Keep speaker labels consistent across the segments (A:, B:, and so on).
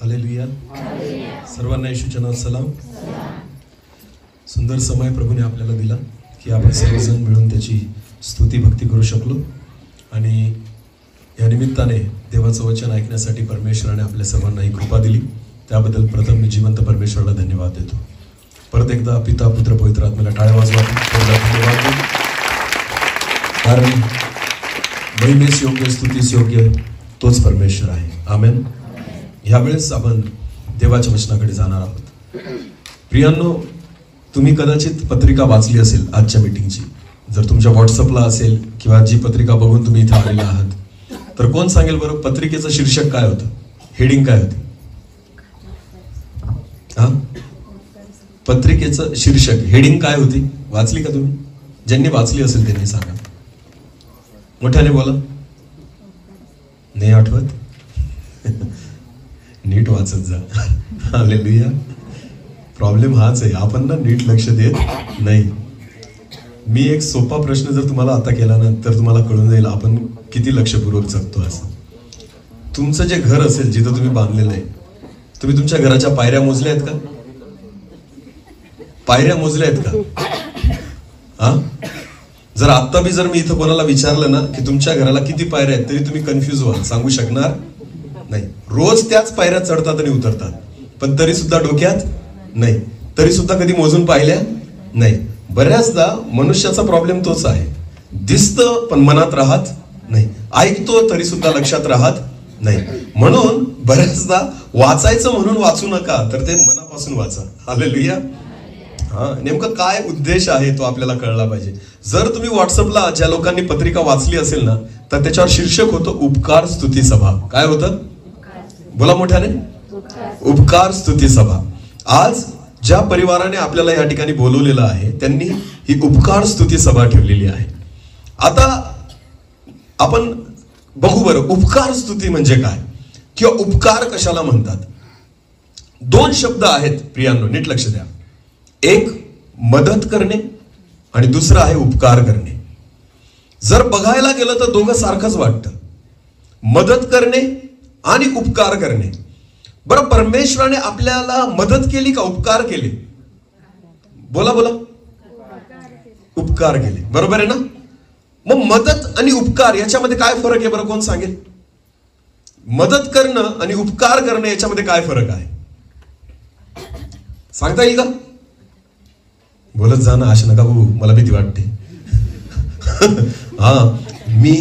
A: Hallelujah. सर्वांना येशूच्या नावात सलाम. सुंदर समय प्रभूने आपल्याला दिला की आपण सर्वजण मिळून त्याची स्तुती भक्ती करू शकलो. आणि या निमित्ताने देवाचं वचन ऐकण्यासाठी परमेश्वराने आपल्या सर्वांना ही कृपा दिली. त्याबद्दल प्रथम मी जिवंत परमेश्वराला धन्यवाद देतो. परत एकदा पिता पुत्र पवित्र आत्म्याला टाळ्या वाजवा. धन्यवाद देतो. कारण महिमेस योग्य स्तुतीस योग्य तोच परमेश्वर आहे. आमेन. ह्यावेळेस आपण देवाच्या वचनाकडे जाणार आहोत. प्रियांनो, तुम्ही कदाचित पत्रिका वाचली असेल आजच्या मीटिंगची. जर तुमच्या व्हॉट्सअपला असेल किंवा जी पत्रिका बघून तुम्ही इथे आलेला आहात तर कोण सांगेल बरं पत्रिकेचं शीर्षक काय होतं? हेडिंग काय होती? पत्रिकेचं शीर्षक हेडिंग काय होती? वाचली का तुम्ही? ज्यांनी वाचली असेल त्यांनी सांगा. मोठ्याने बोला. नाही आठवत? नीट वाचत जा. हालेलुया. प्रॉब्लेम हाच आहे, आपण ना नीट लक्ष देत नाही. मी एक सोपा प्रश्न जर तुम्हाला आता केला ना तर तुम्हाला कळून जाईल आपण किती लक्षपूर्वक जगतो असं. तुमचं जे घर असेल जिथं तुम्ही बांधलेलं आहे, तुम्ही तुमच्या घराच्या पायऱ्या मोजल्या आहेत का? पायऱ्या मोजल्या आहेत का? जर आता बी जर मी इथं कोणाला विचारलं ना की तुमच्या घराला किती पायऱ्या आहेत तरी तुम्ही कन्फ्युज व्हाल, सांगू शकणार नाही. रोज त्याच पायऱ्या चढतात आणि उतरतात, पण तरी सुद्धा डोक्यात नाही, तरी सुद्धा कधी मोजून पाहिल्या नाही. बऱ्याचदा मनुष्याचा प्रॉब्लेम तोच आहे. दिसतं पण मनात राहत नाही, ऐकतो तरी सुद्धा लक्षात राहत नाही. म्हणून बऱ्याचदा वाचायचं म्हणून वाचू नका, तर ते मनापासून वाचा. हालेलुया. नेमकं काय उद्देश आहे तो आपल्याला कळला पाहिजे. जर तुम्ही व्हॉट्सअपला ज्या लोकांनी पत्रिका वाचली असेल ना तर त्याच्यावर शीर्षक होतं उपकार स्तुती सभा. काय होतं? बोला मोठ्याने. उपकार स्तुती सभा. आज ज्या परिवाराने आपल्याला या ठिकाणी बोलवलेलं आहे त्यांनी ही उपकार स्तुती सभा ठेवलेली आहे. आता आपण बघू बरं उपकार स्तुती म्हणजे काय किंवा उपकार कशाला म्हणतात. दोन शब्द आहेत प्रियांनो, नीट लक्ष द्या. एक मदत करणे आणि दुसरं आहे उपकार करणे. जर बघायला गेलं तर दोघं सारखंच वाटतं, मदत करणे आणि उपकार करणे. बरं, परमेश्वराने आपल्याला मदत केली का उपकार केले? बोला बोला. उपकार केले, बरोबर आहे ना? मग मदत आणि उपकार याच्यामध्ये काय फरक आहे बरं, कोण सांगेल? मदत करणं आणि उपकार करणं याच्यामध्ये काय फरक आहे सांगता येईल का? बोलत जा ना, अशा नका भाऊ, मला भीती वाटते. मी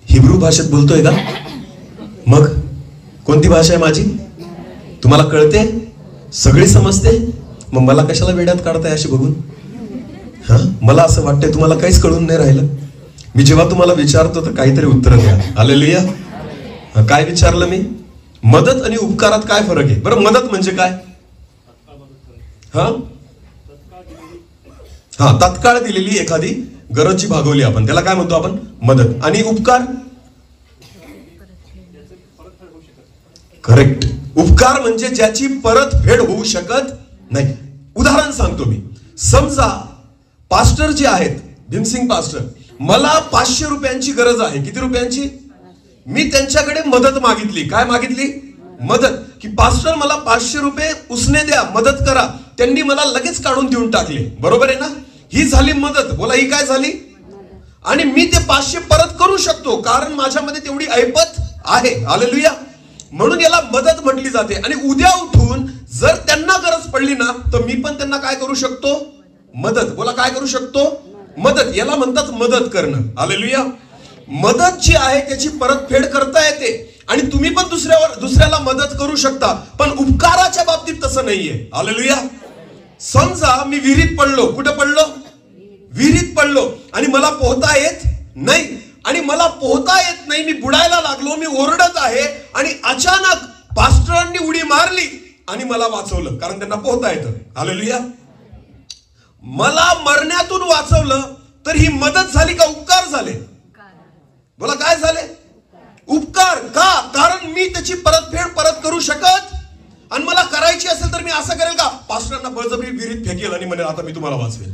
A: हिब्रू भाषेत बोलतोय का? मग कोणती भाषा आहे माझी? तुम्हाला कळते? सगळी समजते? मग मला कशाला वेड्यात काढताय अशी बघून? मला असं वाटतंय तुम्हाला काहीच कळून नाही राहिलं. मी जेव्हा तुम्हाला विचारतो तर काहीतरी उत्तर द्या. हालेलुया. काय विचारलं मी? मदत आणि उपकारात काय फरक आहे बरं? मदत म्हणजे काय? तात्काळ दिलेली एखादी गरज जी भागवली आपण त्याला काय म्हणतो आपण? मदत. आणि उपकार? करेक्ट. उपकार म्हणजे ज्याची परतफेड होऊ शकत नाही. उदाहरण सांगतो मी. समजा पास्टर जे आहेत, भीमसिंग पास्टर, मला 500 रुपयांची गरज आहे. किती रुपयांची? मी त्यांच्याकडे मदत मागितली. काय मागितली? मदत. की पास्टर मला 500 रुपये उसने द्या, मदत करा. त्यांनी मला लगेच काढून देऊन टाकले. बरोबर आहे ना? ही झाली मदत. बोला, ही काय झाली? आणि मी ते 500 परत करू शकतो कारण माझ्यामध्ये तेवढी ऐपत आहे. हालेलुया. म्हणून याला मदत म्हटली जाते. आणि उद्या उठून जर त्यांना गरज पडली ना तर मी पण त्यांना काय करू शकतो? मदत. बोला, काय करू शकतो? मदत. याला म्हणतात मदत करणं. हालेलुया. मदत जी आहे त्याची परतफेड करता येते आणि तुम्ही पण दुसऱ्याला मदत करू शकता. पण उपकाराच्या बाबतीत तसं नाहीये. हालेलुया. समजा मी विहिरीत पडलो. कुठं पडलो? विहिरीत पडलो आणि मला पोहता येत नाही. आणि मला पोहता येत नाही, मी बुडायला लागलो, मी ओरडत आहे आणि अचानक पास्टरांनी उडी मारली आणि मला वाचवलं कारण त्यांना पोहता येतं. हालेलुया. मला मरण्यातून वाचवलं तर ही मदत झाली का उपकार झाले? बोला, काय झाले? उपकार. का? कारण मी त्याची परतफेड परत करू शकत आणि मला करायची असेल तर मी असं करेल का? पास्टरांना बळजबरी विहिरीत फेकेल आणि म्हणेल आता मी तुम्हाला वाचवेल.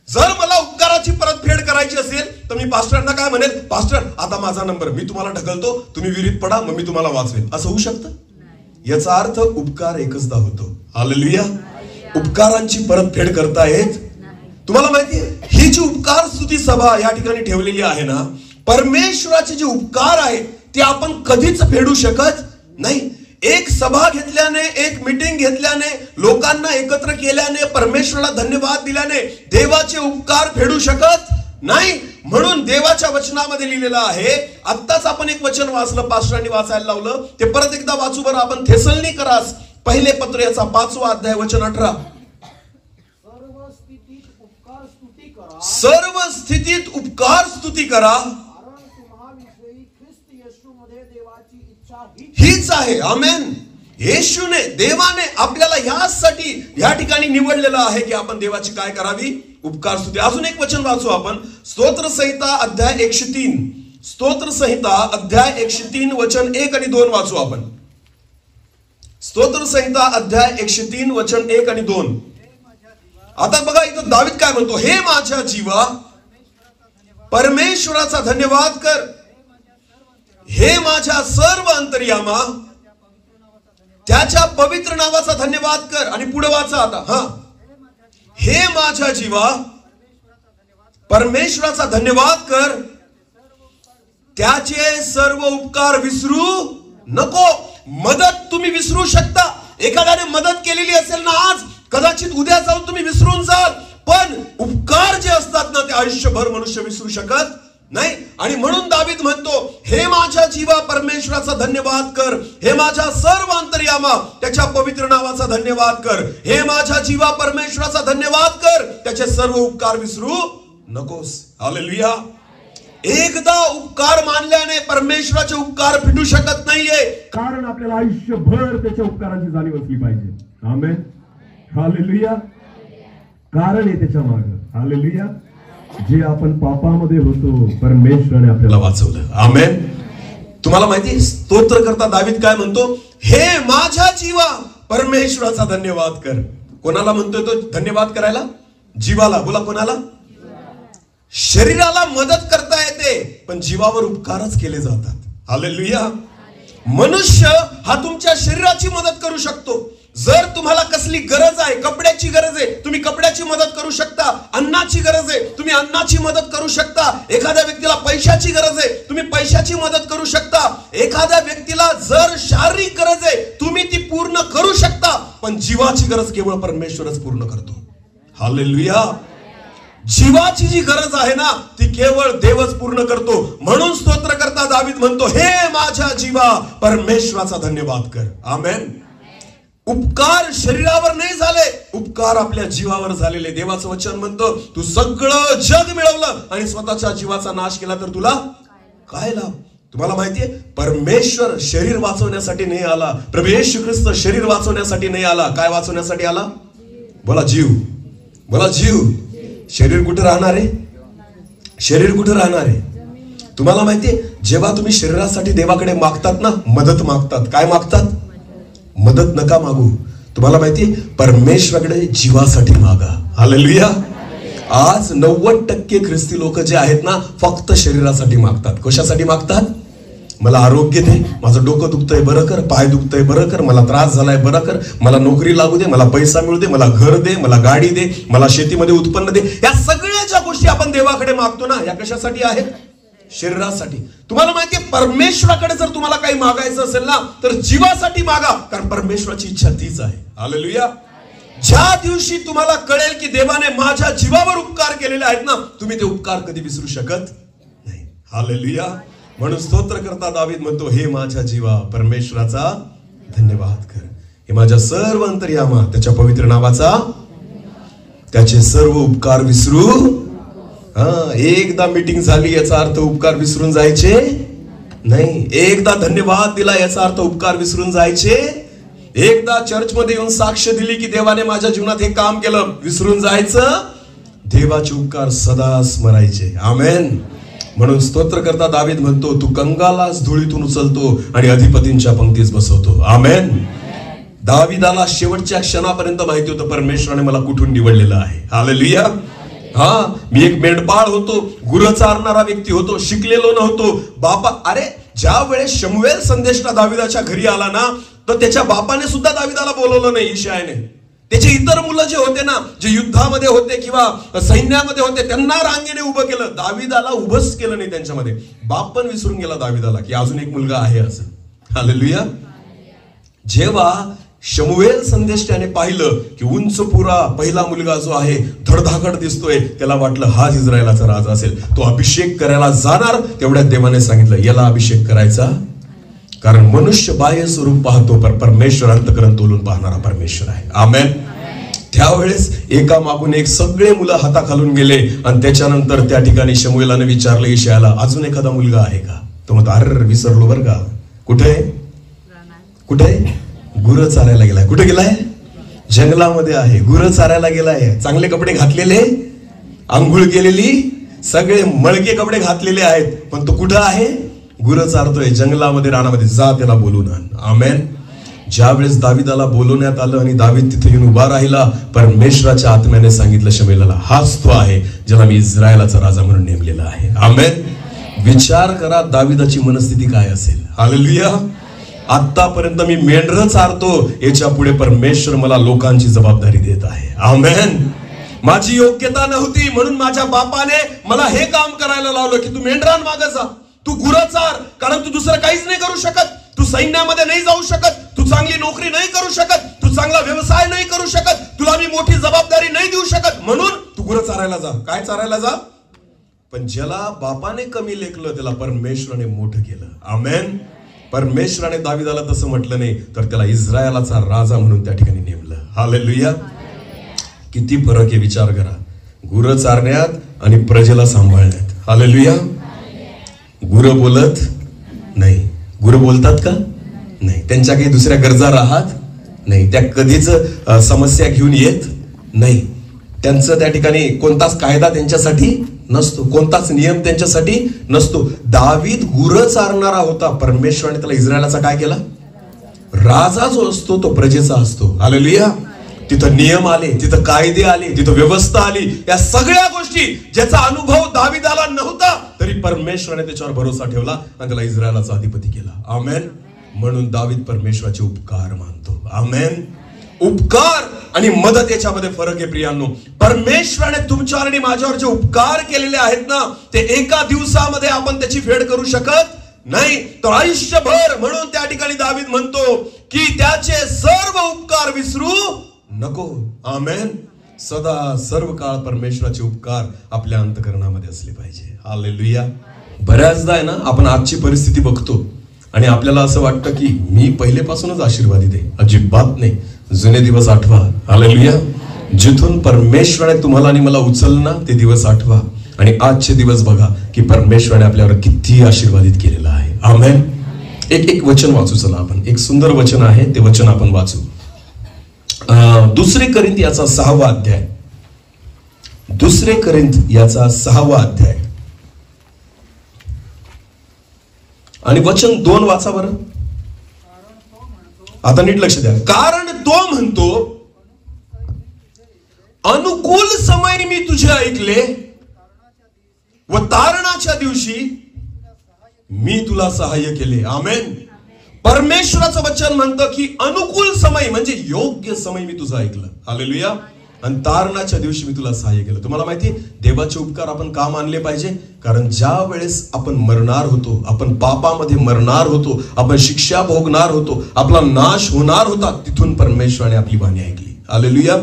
A: जर मला उपकाराची परतफेड करायची असेल तर मी पास्टरांना काय म्हणेल, पास्टर आता माझा नंबर, मी तुम्हाला ढकलतो, तुम्ही विहिरीत पडा, मग मी तुम्हाला वाचवेल. असं होऊ शकतं? याचा अर्थ उपकार एकचदा होतो. हालेलुया. उपकारांची परतफेड करता येत. तुम्हाला माहितीये ही जी उपकार स्तुती सभा या ठिकाणी ठेवलेली आहे ना, परमेश्वराचे जे उपकार आहेत ते आपण कधीच फेडू शकत नाही. एक सभा घेतल्याने, एक मीटिंग घेतल्याने, लोकांना एकत्र केल्याने, परमेश्वराला धन्यवाद दिल्याने देवाचे उपकार फेडू शकत नाही. म्हणून देवाच्या वचनामध्ये लिहिलेलं आहे, आत्ताच आपण एक वचन वाचलं, पास्टरांनी वाचायला लावलं, ते परत एकदा वाचू बरं आपण. थेसलोनिकरास पहिले पत्र याचा 5वा अध्याय वचन 18. सर्व स्थितीत उपकार स्तुती करा, हीच आहे. आमेन. येशूने, देवाने आपल्याला ह्यासाठी या ठिकाणी निवडलेलं आहे की आपण देवाची काय करावी, उपकार स्तुती. अजून एक वचन वाचू आपण, स्तोत्र संहिता अध्याय 103. स्तोत्र संहिता अध्याय 103 वचन 1 आणि 2 वाचू आपण. स्तोत्र संहिता अध्याय 103 वचन 1 आणि 2. आता बघा इथं दावीद काय म्हणतो, हे माझ्या जीवा परमेश्वराचा धन्यवाद कर, हे माझ्या सर्व अंतर्यामा त्याच्या पवित्र नावाचा धन्यवाद कर. आणि पुढे वाचा आता, हे माझ्या जीवा परमेश्वराचा धन्यवाद कर, त्याचे सर्व उपकार विसरू नको. मदत तुम्ही विसरू शकता. एखाद्याने मदत केलेली असेल ना आज, कदाचित उद्या जाऊन तुम्ही विसरून जाल, पण उपकार जे असतात ना ते आयुष्यभर मनुष्य विसरू शकत नाही. आणि म्हणून दावीद म्हणतो, हे माझ्या जीवा परमेश्वराचा धन्यवाद कर, हे माझ्या सर्व अंतर्यामा त्याच्या पवित्र नावाचा धन्यवाद कर, हे माझ्या जीवा परमेश्वराचा धन्यवाद कर, त्याचे सर्व उपकार विसरू नकोस. हालेलुया. एकदा उपकार मानल्याने परमेश्वराचे उपकार फिटू शकत नाहीये,
B: कारण आपल्याला आयुष्यभर त्याच्या उपकारांची जाणीव असली पाहिजे. आमेन. हालेलुया. कारण आहे त्याच्या मागे. हालेलुया. जे आपण पापामध्ये होतो परमेश्वराने आपल्याला
A: वाचवलं. आमेन. तुम्हाला माहिती स्तोत्रकर्ता दावीद काय म्हणतो, हे माझ्या जीवा परमेश्वराचा धन्यवाद कर. कोणाला म्हणतोय तो धन्यवाद करायला? जीवाला. बोला, कोणाला? शरीराला मदत करता येते पण जीवावर उपकारच केले जातात. हालेलुया. मनुष्य हा तुमच्या शरीराची मदत करू शकतो. जर तुम्हाला कसली गरज आहे, कपड्याची गरज आहे, तुम्ही कपड्याची मदत करू शकता. अन्नाची गरज आहे, तुम्ही अन्नाची मदत करू शकता. एखाद्या व्यक्तीला पैशाची गरज आहे, तुम्ही पैशाची मदत करू शकता. एखाद्या व्यक्तीला जर शारीरिक गरज आहे, तुम्ही ती पूर्ण करू शकता. पण जीवाची गरज केवळ परमेश्वरच पूर्ण करतो. हालेलुया. जीवाची जी गरज आहे ना ती केवळ देवच पूर्ण करतो. म्हणून स्तोत्रकर्ता दावीद म्हणतो, हे माझ्या जीवा परमेश्वराचा धन्यवाद कर. आमेन. उपकार शरीरावर नाही झाले, उपकार आपल्या जीवावर झालेले. देवाचं वचन म्हणतं, तू सगळं जग मिळवलं आणि स्वतःच्या जीवाचा नाश केला तर तुला काय लाभ? तुम्हाला माहितीये परमेश्वर शरीर वाचवण्यासाठी नाही आला. प्रभू येशू ख्रिस्त शरीर वाचवण्यासाठी नाही आला. काय वाचवण्यासाठी आला? बोला, जीव. बोला, जीव. शरीर कुठे राहणार आहे? शरीर कुठे राहणार आहे? तुम्हाला माहितीये जेव्हा तुम्ही शरीरासाठी देवाकडे मागतात ना, मदत मागतात, काय मागतात? मदत नका मागू. तुम्हाला माहितीये परमेश्वराकडे जीवासाठी मागा. हालेलुया. आज 90% ख्रिस्ती लोक जे आहेत ना फक्त शरीरासाठी मागतात. कशासाठी मागतात? मला आरोग्य दे, माझं डोकं दुखतंय बरं कर, पाय दुखतंय बरं कर, मला त्रास झालाय बरं कर, मला नोकरी लागू दे, मला पैसा मिळू दे, मला घर दे, मला गाडी दे, मला शेतीमध्ये उत्पन्न दे. या सगळ्या ज्या गोष्टी आपण देवाकडे मागतो ना या कशासाठी आहेत? शरीरासाठी. तुम्हाला माहितीये परमेश्वराकडे जर तुम्हाला काही मागायचं असेल ना तर जीवासाठी मागा, कारण परमेश्वराची इच्छा तीच आहे. हालेलुया. ज्या दिवशी तुम्हाला कळेल की देवाने माझ्या जीवावर उपकार केलेले आहेत ना, तुम्ही ते उपकार कधी विसरू शकत नाही. हालेलुया. म्हणून स्तोत्रकर्ता दावीद म्हणतो, हे माझ्या जीवा परमेश्वराचा धन्यवाद कर, हे माझ्या सर्व अंतर्यामा त्याच्या पवित्र नावाचा त्याचे सर्व उपकार विसरू. एकदा मीटिंग झाली याचा अर्थ उपकार विसरून जायचे नाही. एकदा धन्यवाद दिला याचा अर्थ उपकार विसरून जायचे. एकदा चर्चमध्ये येऊन साक्ष दिली की देवाने माझ्या जीवनात हे काम केलं, विसरून जायचं. देवाचे उपकार सदा स्मरायचे. आमेन. म्हणून स्तोत्रकर्ता दावीद म्हणतो, तू कंगालास धुळीतून उचलतो आणि अधिपतींच्या पंक्तीस बसवतो. आमेन. दावीदाला शेवटच्या क्षणापर्यंत माहिती होतं परमेश्वराने मला कुठून निवडलेलं आहे. हालेलुया. हा, मी एक मेंढपाळ होतो, गुरं चारणारा व्यक्ती होतो, शिकलेलो नव्हतो. बापा, अरे ज्या वेळेस शमूएल संदेष्टा दाविदाच्या घरी आला ना, तर त्याच्या बापाने सुद्धा दाविदाला बोलवलं नाही. इशायाने त्याचे इतर मुलं जे होते ना, जे युद्धामध्ये होते किंवा सैन्यामध्ये होते, त्यांना रांगेने उभं केलं. दाविदाला उभंच केलं नाही त्यांच्यामध्ये. बाप पण विसरून गेला दाविदाला की अजून एक मुलगा आहे असं. हालेलुया. जेव्हा शमूएल संदेष्टाने पाहिलं की उंच पुरा पहिला मुलगा जो आहे धडधाकड दिसतोय, त्याला वाटलं हाच इस्रायलाचा राजा असेल. तो अभिषेक करायला जाणार, तेवढ्यात देवाने सांगितलं याला अभिषेक करायचा, कारण मनुष्य बाह्य स्वरूप पाहतो पण परमेश्वर अंतःकरण तोलून पाहणारा परमेश्वर आहे. आमेन. त्यावेळेस एका मागून एक सगळे मुलं हाताखालून गेले आणि त्याच्यानंतर त्या ठिकाणी शमूएलाने विचारलं इशायाला, अजून एखादा मुलगा आहे का? तो म्हणतो अरे विसरलो बरं का. कुठे कुठे? गुरं चारायला गेलाय. कुठे गेलाय? जंगलामध्ये आहे. गुरं चारायला गेलाय. चांगले कपडे घातलेले, आंघोळ केलेली, सगळे मळके कपडे घातलेले आहेत, पण तो कुठं आहे? गुरं चारतोय जंगलामध्ये, रानामध्ये. जा त्याला बोलून आण. आमेन. ज्या वेळेस दाविदाला बोलवण्यात आलं आणि दावीद तिथे येऊन उभा राहिला, परमेश्वराच्या आत्म्याने सांगितलं शमूएलाला, हाच तो आहे ज्याला मी इस्रायलाचा राजा म्हणून नेमलेला आहे. आमेन. विचार करा दाविदाची मनस्थिती काय असेल. हालेलुया. आतापर्यंत मी मेंढरं चारतो, याच्या पुढे परमेश्वर मला लोकांची जबाबदारी देत आहे. आमेन. माझी योग्यता नव्हती म्हणून माझ्या बापाने मला हे काम करायला लावलं की तू मेंढरांमागे जा, तू गुरं चार, कारण तू दुसरं काहीच नाही करू शकत. तू सैन्यामध्ये नाही जाऊ शकत, तू चांगली नोकरी नाही करू शकत, तू चांगला व्यवसाय नाही करू शकत, तुला मी मोठी जबाबदारी नाही देऊ शकत, म्हणून तू गुरं चारायला जा. काय चारायला जा? पण ज्याला बापाने कमी लेखलं त्याला परमेश्वराने मोठं केलं. आमेन. परमेश्वराने दाविदाला तसं म्हटलं नाही, तर त्याला इस्रायलाचा राजा म्हणून त्या ठिकाणी नेमलं. हालेलुया. किती फरक आहे विचार करा, गुरं चारण्यात आणि प्रजेला सांभाळण्यात. हालेलुया. गुरं बोलत नाही. गुरं बोलतात का? नाही. त्यांच्या काही दुसऱ्या गरजा राहत नाही. त्या कधीच समस्या घेऊन येत नाही. त्यांचं त्या ठिकाणी कोणताच कायदा त्यांच्यासाठी नसतो, कोणताच नियम त्यांच्यासाठी नसतो. दावीद गुरं चारणारा होता, परमेश्वराने त्याला इस्रायलाचा काय केला? राजा जो असतो तो प्रजेचा असतो. हालेलुया. तिथं नियम आले, तिथं कायदे आले, तिथं व्यवस्था आली. या सगळ्या गोष्टी ज्याचा अनुभव दाविदाला नव्हता, तरी परमेश्वराने त्याच्यावर भरोसा ठेवला आणि त्याला इस्रायलाचा अधिपती केला. आमेन. म्हणून दावीद परमेश्वराचे उपकार मानतो. आमेन. उपकार आणि मदत याच्यामध्ये फरक आहे प्रियांनो. परमेश्वराने तुमच्यावर आणि माझ्यावर जे उपकार केलेले आहेत ना, ते एका दिवसामध्ये आपण त्याची फेड करू शकत नाही, तर आयुष्यभर. म्हणून त्या ठिकाणी दावीद म्हणतो की त्याचे सर्व उपकार विसरू नको. आमेन. सदा सर्व काळ परमेश्वराचे उपकार आपल्या अंतःकरणामध्ये असले पाहिजे. हालेलुया. बऱ्याचदा आहे ना, आपण आजची परिस्थिती बघतो आणि आपल्याला असं वाटतं की मी पहिलेपासूनच आशीर्वादित आहे. अजिबात नाही. जुने दिवस आठवा. हालेलुया. जिथून परमेश्वराने तुम्हाला आणि मला उचललं ना, ते दिवस आठवा आणि आजचे दिवस बघा की परमेश्वराने आपल्यावर किती आशीर्वादित केलेला आहे. आमेन. एक वचन वाचू. चला आपण एक सुंदर वचन आहे, ते वचन आपण वाचू. 2 करिंथ याचा 6वा अध्याय. 2 करिंथ याचा 6वा अध्याय आणि वचन 2 वाचा बरं. आता नीट लक्ष द्या. कारण तो म्हणतो, अनुकूल समय मी तुझे ऐकले व तारणाच्या दिवशी मी तुला सहाय्य केले. आमेन. परमेश्वराचं वचन म्हणतं की अनुकूल समय म्हणजे योग्य समय मी तुझं ऐकलं. हालेलुया. आणि तारणाच्या दिवशी मी तुला सहाय्य केलं. तुम्हाला माहिती, देवाचे उपकार आपण का मानले पाहिजे? कारण ज्या वेळेस आपण मरणार होतो, आपण पापामध्ये मरणार होतो, आपण शिक्षा भोगणार होतो, आपला नाश होणार होता, तिथून परमेश्वराने आपली वाणी ऐकली. हालेलुया.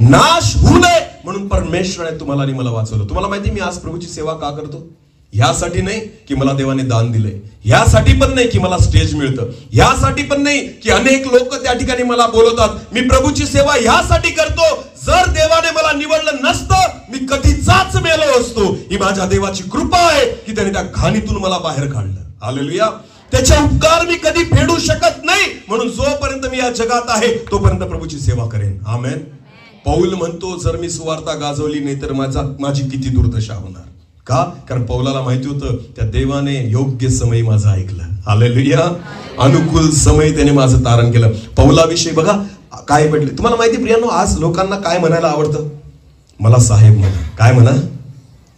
A: नाश होऊ नये म्हणून परमेश्वराने तुम्हाला आणि मला वाचवलं. तुम्हाला माहिती, मी आज प्रभूची सेवा का करतो? ह्यासाठी नाही की मला देवाने दान दिलंय, ह्यासाठी पण नाही की मला स्टेज मिळतं, ह्यासाठी पण नाही की अनेक लोक त्या ठिकाणी मला बोलवतात. मी प्रभूची सेवा ह्यासाठी करतो, जर देवाने मला निवडलं नसतं मी कधीचाच मेलो असतो. ही माझ्या देवाची कृपा आहे की त्याने त्या घाणीतून मला बाहेर काढलं. हालेलुया. त्याचे उपकार मी कधी फेडू शकत नाही, म्हणून जोपर्यंत मी या जगात आहे तोपर्यंत प्रभूची सेवा करेन. आमेन. पौल म्हणतो, जर मी सुवार्ता गाजवली नाही तर माझी किती दुर्दशा होणार. का? कारण पौलाला माहिती होतं त्या देवाने योग्य समय माझं ऐकलं. हालेलुया. अनुकूल समय त्याने माझं तारण केलं. पौलाविषयी बघा काय म्हटले. तुम्हाला माहिती प्रियांनो, आज लोकांना काय म्हणायला आवडतं? मला साहेब म्हणा. काय म्हणा?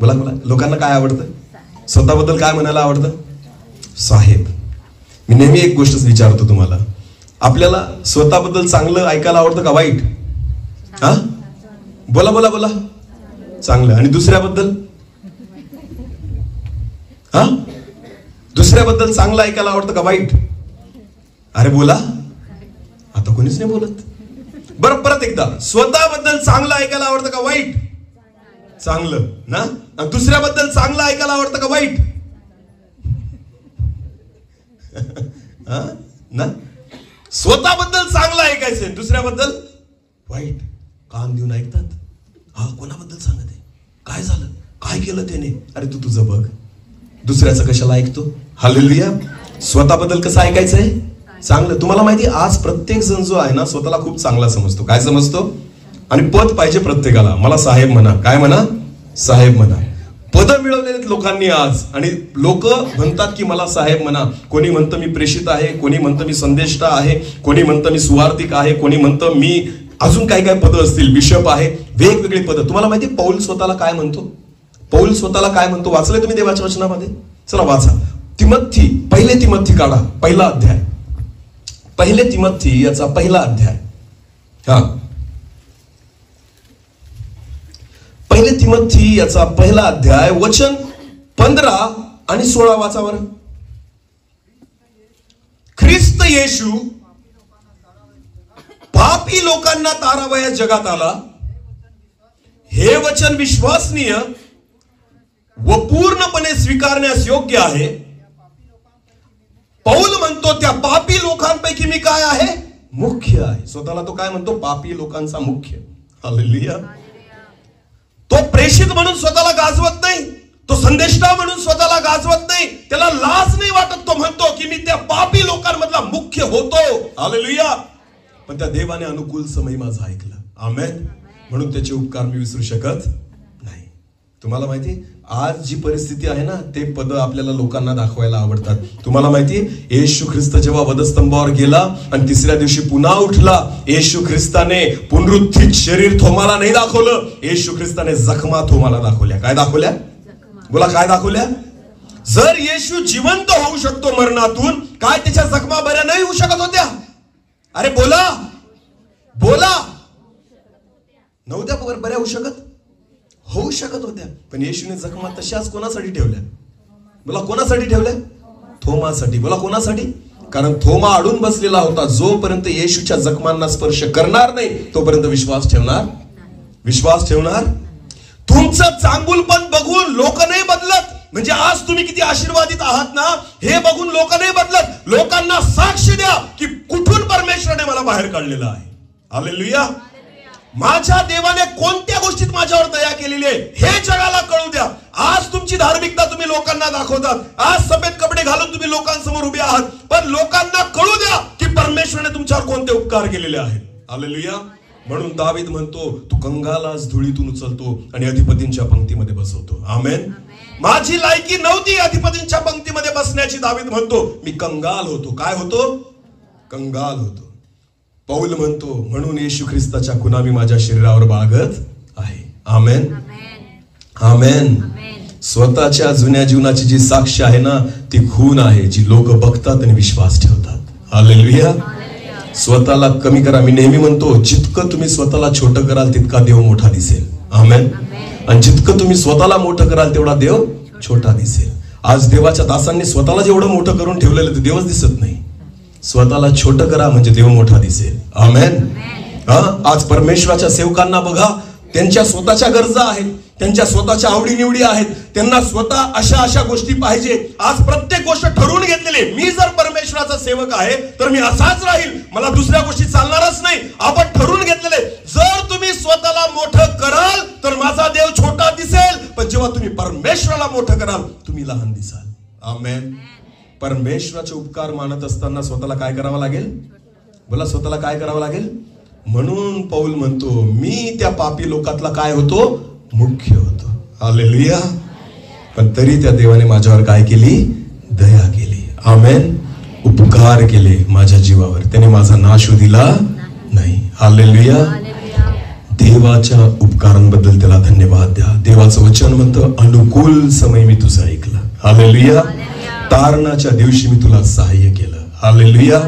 A: बोला बोला. लोकांना काय आवडतं? स्वतःबद्दल काय म्हणायला आवडतं? साहेब. मी नेहमी एक गोष्ट विचारतो तुम्हाला, आपल्याला स्वतःबद्दल चांगलं ऐकायला आवडतं का वाईट? हा, बोला बोला बोला. चांगलं. आणि दुसऱ्याबद्दल? हा, दुसऱ्याबद्दल चांगलं ऐकायला आवडतं का वाईट? अरे बोला. आता कोणीच नाही बोलत. बरं, परत एकदा. स्वतःबद्दल चांगलं ऐकायला आवडतं का वाईट? चांगलं ना. दुसऱ्याबद्दल चांगलं ऐकायला आवडतं का वाईट? हा ना. स्वतःबद्दल चांगलं ऐकायचंय, दुसऱ्याबद्दल वाईट. कान देऊन ऐकतात. हा, कोणाबद्दल सांगत आहे? काय झालं? काय केलं त्याने? अरे तू तुझं बघ, दुसऱ्याचं कशाला ऐकतो? हालेलुया. स्वतःबद्दल कसं ऐकायचंय? चांगलं. तुम्हाला माहिती, आज प्रत्येक जण जो आहे ना, स्वतःला खूप चांगला समजतो. काय समजतो? आणि पद पाहिजे प्रत्येकाला. मला साहेब म्हणा. काय म्हणा? साहेब म्हणा. पद मिळवलेले लोकांनी आज, आणि लोक म्हणतात की मला साहेब म्हणा. कोणी म्हणतं मी प्रेषित आहे, कोणी म्हणतं मी संदेष्टा आहे, कोणी म्हणतं मी सुवार्थिक आहे, कोणी म्हणतं मी अजून काय काय पद असतील, बिशप आहे, वेगवेगळी पद. तुम्हाला माहिती पौल स्वतःला काय म्हणतो? पौल स्वतःला काय म्हणतो? वाचलंय तुम्ही देवाच्या वचनामध्ये? चला वाचा. तिमोथी, पहिले तिमोथी काढा, पहिला अध्याय. पहिले तिमोथी याचा पहिला अध्याय. हा, पहिले तिमोथी याचा पहिला अध्याय, वचन 15 आणि 16 वाचावर. ख्रिस्त येशू पापी लोकांना तारावया जगात आला, हे वचन विश्वसनीय व पूर्णपणे स्वीकारण्यास योग्य आहे. पौल म्हणतो त्या पापी लोकांपैकी मी काय आहे? मुख्य आहे. स्वतःला तो काय म्हणतो? पापी लोकांचा मुख्य. हालेलुया. तो प्रेषित म्हणून स्वतःला गाजवत नाही, तो संदेष्टा म्हणून स्वतःला गाजवत नाही, त्याला लाज नाही वाटत. तो म्हणतो की मी त्या पापी लोकांमधला मुख्य होतो. हालेलुया. पण त्या देवाने अनुकूल समय माझं ऐकलं. आमेन. म्हणून त्याचे उपकार मी विसरू शकत नाही. तुम्हाला माहिती, आज जी परिस्थिती आहे ना, ते पद आपल्याला लोकांना दाखवायला आवडतात. तुम्हाला माहिती, येशू ख्रिस्त जेव्हा वधस्तंभावर गेला आणि तिसऱ्या दिवशी पुन्हा उठला, येशू ख्रिस्ताने पुनरुत्थित शरीर थोमाला नाही दाखवलं, येशू ख्रिस्ताने जखमा थोमाला दाखवल्या. काय दाखवल्या? बोला, काय दाखवल्या? जर येशू जिवंत होऊ शकतो मरणातून, काय त्याच्या जखमा बऱ्या नाही होऊ शकत होत्या? अरे बोला बोला. नव्हत्या बऱ्या होऊ शकत? होऊ शकत होत्या. पण येशूने जखमा तशाच कोणासाठी ठेवल्या? बोला, कोणासाठी ठेवल्या? थोमासाठी. बोला, कोणासाठी? कारण थोमा अडून बसलेला होता. जोपर्यंत येशूच्या जखमांना स्पर्श करणार नाही, तोपर्यंत विश्वास ठेवणार. विश्वास ठेवणार. तुमचं चांगुलपण बघून लोक नाही बदलत. म्हणजे आज तुम्ही किती आशीर्वादित आहात ना, हे बघून लोक नाही बदलत. लोकांना साक्ष द्या की कुठून परमेश्वराने मला बाहेर काढलेलं आहे. हालेलुया. माझ्या देवाने कोणत्या गोष्टीत माझ्यावर दया केलेली आहे हे जगाला कळू द्या. आज तुमची धार्मिकता तुम्ही लोकांना दाखवतात. आज सफेद कपडे घालून तुम्ही लोकांसमोर उभे आहात, पण लोकांना कळू द्या की परमेश्वराने तुमच्यावर कोणते उपकार केलेले आहेत. हालेलुया. म्हणून दावीद म्हणतो, तू कंगालास धुळीतून उचलतो आणि अधिपतींच्या पंक्तीमध्ये बसवतो. आमेन. माझी लायकी नव्हती अधिपतींच्या पंक्तीमध्ये बसण्याची. दावीद म्हणतो, मी कंगाल होतो. काय होतो? कंगाल होतो. पौल म्हणतो, म्हणून येशू ख्रिस्ताच्या खुणा मी माझ्या शरीरावर बाळगत आहे. आमेन. आमेन. स्वतःच्या जुन्या जीवनाची जी साक्ष आहे ना, ती खून आहे जी लोक बघतात आणि विश्वास ठेवतात. हालेलुया. स्वतःला कमी करा. मी नेहमी म्हणतो, जितकं तुम्ही स्वतःला छोटं कराल तितका देव मोठा दिसेल. आमेन. आणि जितकं तुम्ही स्वतःला मोठं कराल तेवढा देव छोटा दिसेल. आज देवाच्या दासांनी स्वतःला जेवढं मोठं करून ठेवलेलं ते देवच दिसत नाही. स्वतःला छोटं करा म्हणजे देव मोठा दिसेल. आमेन. आज परमेश्वराच्या सेवकांना बघा, त्यांच्या स्वतःच्या गरजा आहेत, त्यांच्या स्वतःच्या आवडीनिवडी आहेत, त्यांना स्वतः अशा अशा गोष्टी पाहिजे. आज प्रत्येक गोष्ट ठरवून घेतलेली. मी जर परमेश्वराचा सेवक आहे तर मी असाच राहील, मला दुसऱ्या गोष्टी चालणारच नाही. आपण ठरवून घेतलेले. जर तुम्ही स्वतःला मोठं कराल तर माझा देव छोटा दिसेल, पण जेव्हा तुम्ही परमेश्वराला मोठं कराल तुम्ही लहान दिसाल. आमेन. परमेश्वराचे उपकार मानत असताना स्वतःला काय करावं लागेल? बोला, स्वतःला काय करावं लागेल? म्हणून पौल म्हणतो, मी त्या पापी लोकातला काय होतो? मुख्य होतो. हालेलुया. पण तरी त्या देवाने माझ्यावर काय केली? दया केली. आमेन. उपकार केले माझ्या जीवावर. त्याने माझा नाश होऊ दिला नाही. हालेलुया. देवाच्या उपकारांबद्दल त्याला धन्यवाद द्या. देवाचं वचन म्हणतं, अनुकूल समय मी तुझं ऐकलं. हालेलुया. तारणाच्या दिवशी मी तुला सहाय्य केलं. हालेलुया.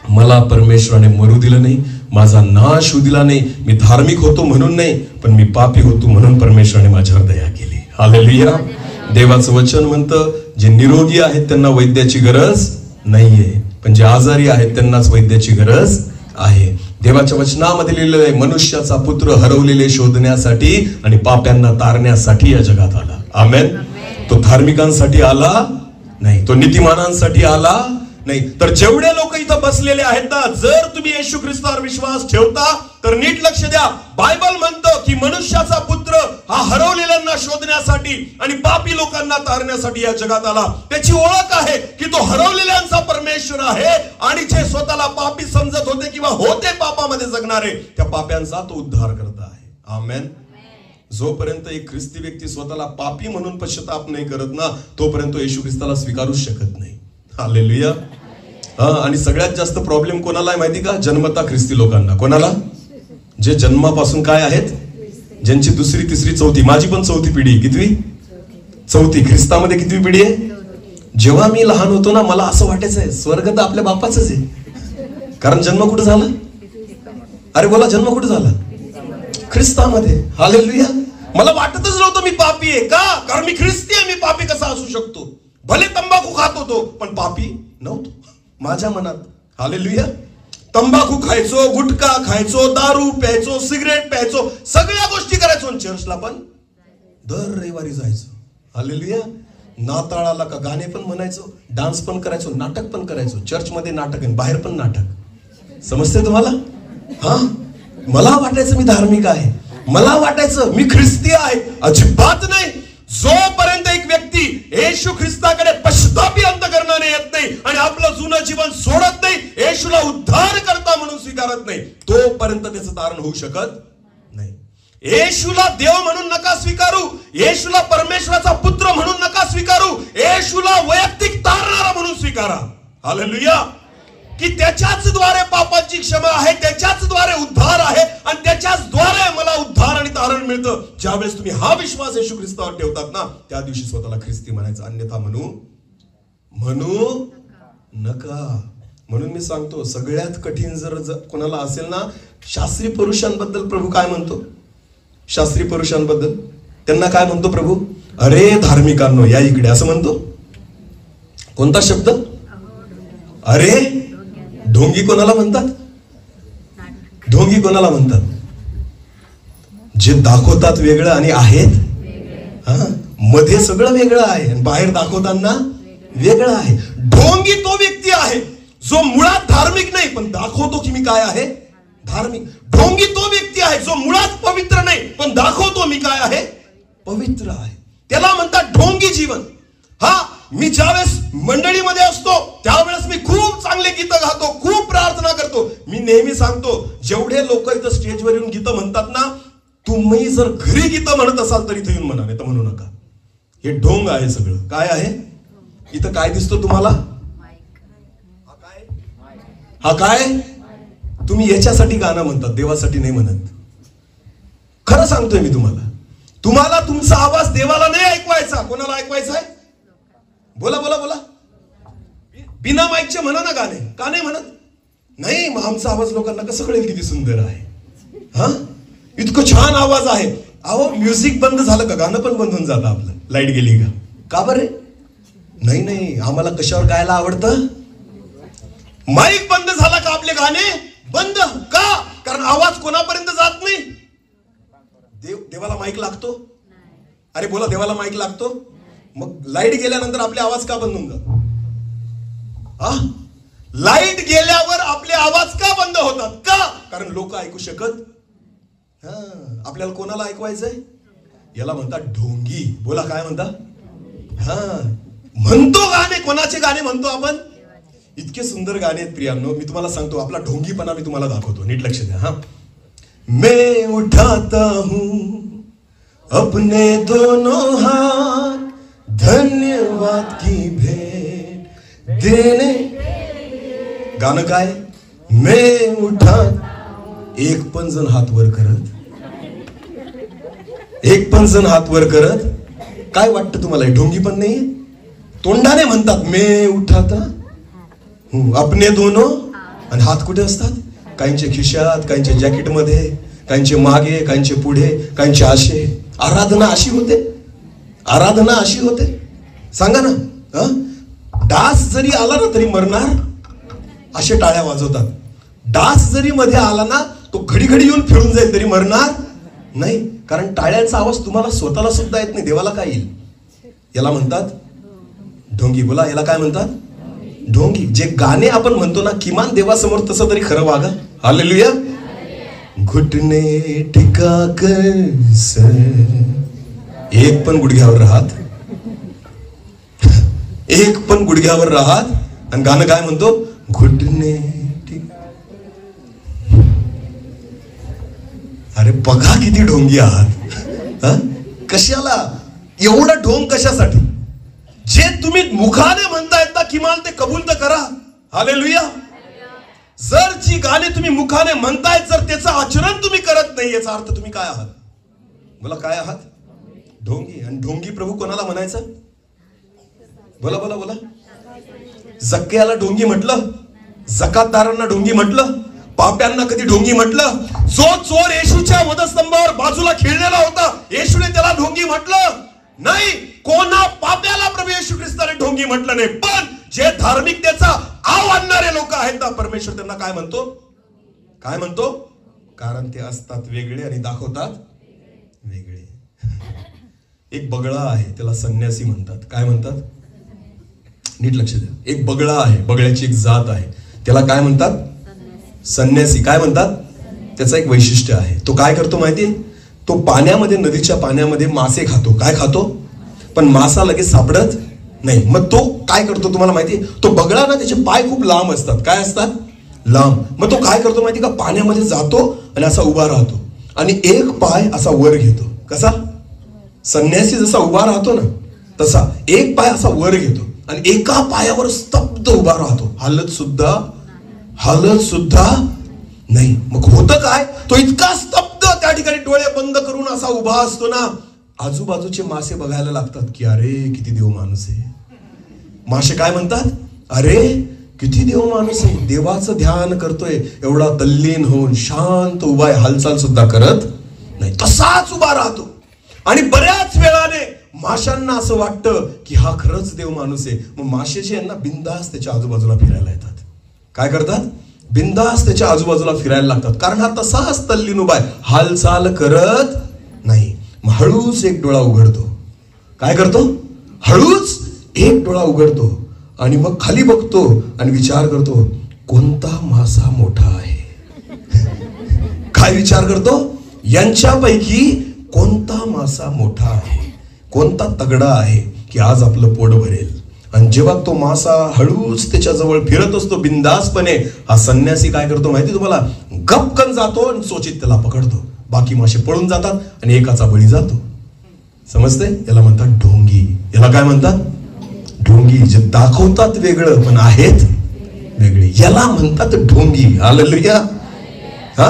A: मला परमेश्वराने मरू दिलं नाही, माझा नाश होऊ दिला नाही. मी धार्मिक होतो म्हणून नाही, पण मी पापी होतो म्हणून परमेश्वराने माझ्यावर दया केली. हालेलुया. देवाचं वचन म्हणतं, जे निरोगी आहेत त्यांना वैद्याची गरज नाहीये, पण जे आजारी आहेत त्यांनाच वैद्याची गरज आहे. देवाच्या वचनामध्ये लिहिलेलं आहे, मनुष्याचा पुत्र हरवलेले शोधण्यासाठी आणि पाप्यांना तारण्यासाठी या जगात आला. आमेन. तो धार्मिकांसाठी आला नाही, तो नीतिमानांसाठी आला नाही. तर जेवढे लोक इथं बसलेले आहेत ना, जर तुम्ही येशू ख्रिस्तावर विश्वास ठेवता तर नीट लक्ष द्या. बायबल म्हणतं की मनुष्याचा पुत्र हा हरवलेल्यांना शोधण्यासाठी आणि पापी लोकांना तारण्यासाठी या जगात आला. त्याची ओळख आहे की तो हरवलेल्यांचा परमेश्वर आहे आणि जे स्वतःला पापी समजत होते किंवा होते पापामध्ये जगणारे, त्या पाप्यांचा तो उद्धार करता आहे. आमेन. जोपर्यंत एक ख्रिस्ती व्यक्ती स्वतःला पापी म्हणून पश्चाताप नाही करत ना, तोपर्यंत येशू ख्रिस्ताला स्वीकारूच शकत नाही. हालेलुया. आणि सगळ्यात जास्त प्रॉब्लेम कोणाला आहे माहिती का? जन्मता ख्रिस्ती लोकांना. कोणाला? जे जन्मापासून काय आहेत, ज्यांची दुसरी तिसरी चौथी, माझी पण चौथी पिढी. कितवी? चौथी. ख्रिस्तामध्ये कितवी पिढी आहे? जेव्हा मी लहान होतो ना, मला असं वाटायचं आहे स्वर्ग तर आपल्या बापाच आहे. कारण जन्म कुठं झाला? अरे बोला, जन्म कुठं झाला? ख्रिस्तामध्ये. हालेलुया. मला वाटतच नव्हतं मी पापी आहे. का? कारण मी ख्रिस्ती आहे. मी पापी कसा असू शकतो? भले तंबाखू खात होतो पण पापी नव्हतो माझ्या मनात. हालेलुया. तंबाखू खायचो, गुटखा खायचो, दारू प्यायचो, सिगरेट प्यायचो, सगळ्या गोष्टी करायचो. चर्चला पण दर रविवारी जायचो. हालेलुया. नाताळाला का गाणे पण म्हणायचो, डान्स पण करायचो, नाटक पण करायचो. चर्चमध्ये नाटक आणि बाहेर पण नाटक. समजते तुम्हाला? हा. मला वाटायचं मी धार्मिक आहे, मला वाटायचं मी ख्रिस्ती आहे. अजिबात नाही. जोपर्यंत एक व्यक्ती येशू ख्रिस्ताकडे पश्चातापी अंतःकरणाने येत नाही आणि आपलं जुनं जीवन सोडत नाही, येशूला उद्धार करता म्हणून स्वीकारत नाही, तोपर्यंत त्याचं तारण होऊ शकत नाही. येशूला देव म्हणून नका स्वीकारू, येशूला परमेश्वराचा पुत्र म्हणून नका स्वीकारू, येशूला वैयक्तिक तारणारा म्हणून स्वीकारा. हालेलुया. की त्याच्याच द्वारे पापांची क्षमा आहे, त्याच्याच द्वारे उद्धार आहे आणि त्याच्याच द्वारे मला उद्धार आणि तारण मिळतं. ज्यावेळेस तुम्ही हा विश्वास येशू ख्रिस्तावर ठेवतात ना, त्या दिवशी स्वतःला ख्रिस्ती म्हणायचं, अन्यथा म्हणू नका. म्हणून मी सांगतो, सगळ्यात कठीण जर कोणाला असेल ना, शास्त्री पुरुषांबद्दल प्रभू काय म्हणतो? शास्त्री पुरुषांबद्दल त्यांना काय म्हणतो प्रभू? अरे धार्मिकांनो या इकडे, असं म्हणतो. कोणता शब्द? अरे ढोंगी कोणाला म्हणतात? ढोंगी कोणाला म्हणतात? जे दाखवतात वेगळं आणि आहेत मध्ये सगळं वेगळं आहे आणि बाहेर दाखवताना वेगळं आहे. ढोंगी तो व्यक्ती आहे जो मुळात धार्मिक नाही पण दाखवतो की मी काय आहे, धार्मिक. ढोंगी तो व्यक्ती आहे जो मुळात पवित्र नाही पण दाखवतो मी काय आहे, पवित्र आहे. त्याला म्हणतात ढोंगी जीवन. हा. मी ज्यावेळेस मंडळीमध्ये असतो त्यावेळेस मी खूप चांगले गीतं गातो, खूप प्रार्थना करतो. मी नेहमी सांगतो, जेवढे लोक इथं स्टेजवर येऊन गीतं म्हणतात ना, तुम्ही जर घरी गीतं म्हणत असाल तर इथं येऊन म्हणा, नाही तर म्हणू नका. हे ढोंग आहे सगळं. काय आहे इथं? काय दिसतो तुम्हाला? हा काय? तुम्ही याच्यासाठी गाणं म्हणतात, देवासाठी नाही म्हणत. खरं सांगतोय मी तुम्हाला तुमचा आवाज देवाला नाही ऐकवायचा. कोणाला ऐकवायचा आहे? बोला बोला बोला. बिना माईकचे म्हणा ना गाणे. का नाही म्हणत? नाही, मग आमचा आवाज लोकांना कसं कळेल किती सुंदर आहे? हा. इतकं छान आवाज आहे. अहो म्युझिक बंद झालं का गाणं पण बंद होऊन जातं आपलं, लाईट गेली का? का बरे? नाही, आम्हाला कशावर गायला आवडतं? माईक बंद झाला का आपले गाणे बंद. का? कारण आवाज कोणापर्यंत जात नाही. देवाला माईक लागतो? अरे बोला, देवाला माईक लागतो. मग लाईट गेल्यानंतर आपले आवाज का बंद होऊन जातात? लाईट गेल्यावर आपले आवाज का बंद होतात? का? कारण लोक ऐकू शकत. आपल्याला कोणाला ऐकवायचंय? याला म्हणतात ढोंगी. बोला, काय म्हणता? म्हणतो गाणे. कोणाचे गाणे म्हणतो आपण? इतके सुंदर गाणे आहेत प्रियांनो. मी तुम्हाला सांगतो, आपला ढोंगीपणा मी तुम्हाला दाखवतो. नीट लक्ष द्या. मैं उठाता हूं अपने दोनों हाथ, धन्यवाद की भेंट देने. गाणं काय? मैं उठा. एक पण जण हात वर करत, एक पण जण हात वर करत. काय वाटतं तुम्हाला, ढोंगी पण नाहीये? तोंडाने म्हणतात मे उठाता अपने दोनो, आणि हात कुठे असतात? काहींचे खिशात, काहींचे जॅकेट मध्ये, काहींचे मागे, काहींचे पुढे, काहींचे असे. आराधना अशी होते, आराधना अशी होते. सांगा ना, डास जरी आला ना तरी मरणार असे टाळ्या वाजवतात. डास जरी मध्ये आला ना तो घडी घडी येऊन फिरून जाईल तरी मरणार नाही, कारण टाळ्यांचा आवाज तुम्हाला स्वतःला सुद्धा येत नाही, देवाला काय येईल? याला म्हणतात ढोंगी. बोला, याला काय म्हणतात? ढोंगी. जे गाणे आपण म्हणतो ना, किमान देवासमोर तसं तरी खरं वागा. हालेलुया. घुटणे टिका कर सर, एक पण गुडघ्यावर राहत, एक पण गुडघ्यावर राहत. आणि गाणं काय म्हणतो? घुटणे टिका. अरे बघा किती ढोंगी आहात. कशाला एवढा ढोंग कशासाठी? जे तुम्ही मुखाने म्हणतायत ना, किमान ते कबूल तर करा. हालेलुया. जर जी गाणी तुम्ही मुखाने म्हणतायत, जर त्याचं आचरण तुम्ही करत नाही, याचा अर्थ तुम्ही काय आहात? बोला, काय आहात? ढोंगी. आणि ढोंगी प्रभू कोणाला म्हणायचं? बोला बोला बोला. जक्क्याला ढोंगी म्हटलं, जकातदारांना ढोंगी म्हटलं, पाप्यांना कधी ढोंगी म्हटलं? जो चोर येशूच्या वधस्तंभावर बाजूला खेळलेला होता, येशूने त्याला ढोंगी म्हटलं नाही. कोणा पाप्याला प्रभू येशू ख्रिस्ताने ढोंगी म्हटलं नाही. पण जे धार्मिकतेचा आव आणणारे लोक आहेत ना, परमेश्वर त्यांना काय म्हणतो? काय म्हणतो? कारण ते असतात वेगळे आणि दाखवतात वेगळे. एक बगळा आहे, त्याला संन्यासी म्हणतात. काय म्हणतात? नीट लक्ष द्या. एक बगळा आहे, बगळ्याची एक जात आहे, त्याला काय म्हणतात? संन्यासी. काय म्हणतात? त्याचं एक वैशिष्ट्य आहे. तो काय करतो माहितीये? तो पाण्यामध्ये, नदीच्या पाण्यामध्ये मासे खातो. काय खातो? पण मासा लगेच सापडत नाही. मग तो काय करतो तुम्हाला माहितीये? तो बगळा ना, त्याचे पाय खूप लांब असतात. काय असतात? लांब. मग तो काय करतो माहिती का? पाण्यामध्ये जातो आणि असा उभा राहतो आणि एक पाय असा वर घेतो. कसा? संन्यासी जसा उभा राहतो ना, तसा एक पाय असा वर घेतो आणि एका पायावर स्तब्ध उभा राहतो, हालत सुद्धा नाही. मग होतं काय? तो इतका स्तब्ध त्या ठिकाणी डोळे बंद करून असा उभा असतो ना, आजूबाजूचे मासे बघायला लागतात की अरे किती देव माणूस आहे. मासे काय म्हणतात? अरे किती देव माणूस आहे, देवाचं ध्यान करतोय, एवढा तल्लीन होऊन शांत उभा आहे, हालचाल सुद्धा करत नाही, तसाच उभा राहतो. आणि बऱ्याच वेळाने माशांना असं वाटतं की हा खरंच देव माणूस आहे. मग मासे जे आहेत ना, बिंदास त्याच्या आजूबाजूला फिरायला येतात. काय करतात? बिंदास त्याच्या आजूबाजूला फिरायला लागतात, कारण हा तसाच तल्लीन उभा आहे, हालचाल करत नाही. मग हळूच एक डोळा उघडतो. काय करतो? हळूच एक डोळा उघडतो आणि मग खाली बघतो आणि विचार करतो, कोणता मासा मोठा आहे? काय विचार करतो? यांच्यापैकी कोणता मासा मोठा आहे, कोणता तगडा आहे की आज आपलं पोट भरेल. आणि जेव्हा तो मासा हळूच त्याच्याजवळ फिरत असतो बिंदासपणे, हा संन्यासी काय करतो माहिती तुम्हाला? गपकन जातो आणि चोचीत त्याला पकडतो. बाकी मासे पळून जातात आणि एकाचा बळी जातो. समजते? याला म्हणतात ढोंगी. याला काय म्हणतात? ढोंगी. जे दाखवतात वेगळं पण आहेत वेगळे, याला म्हणतात ढोंगी. हालेलुया. हा,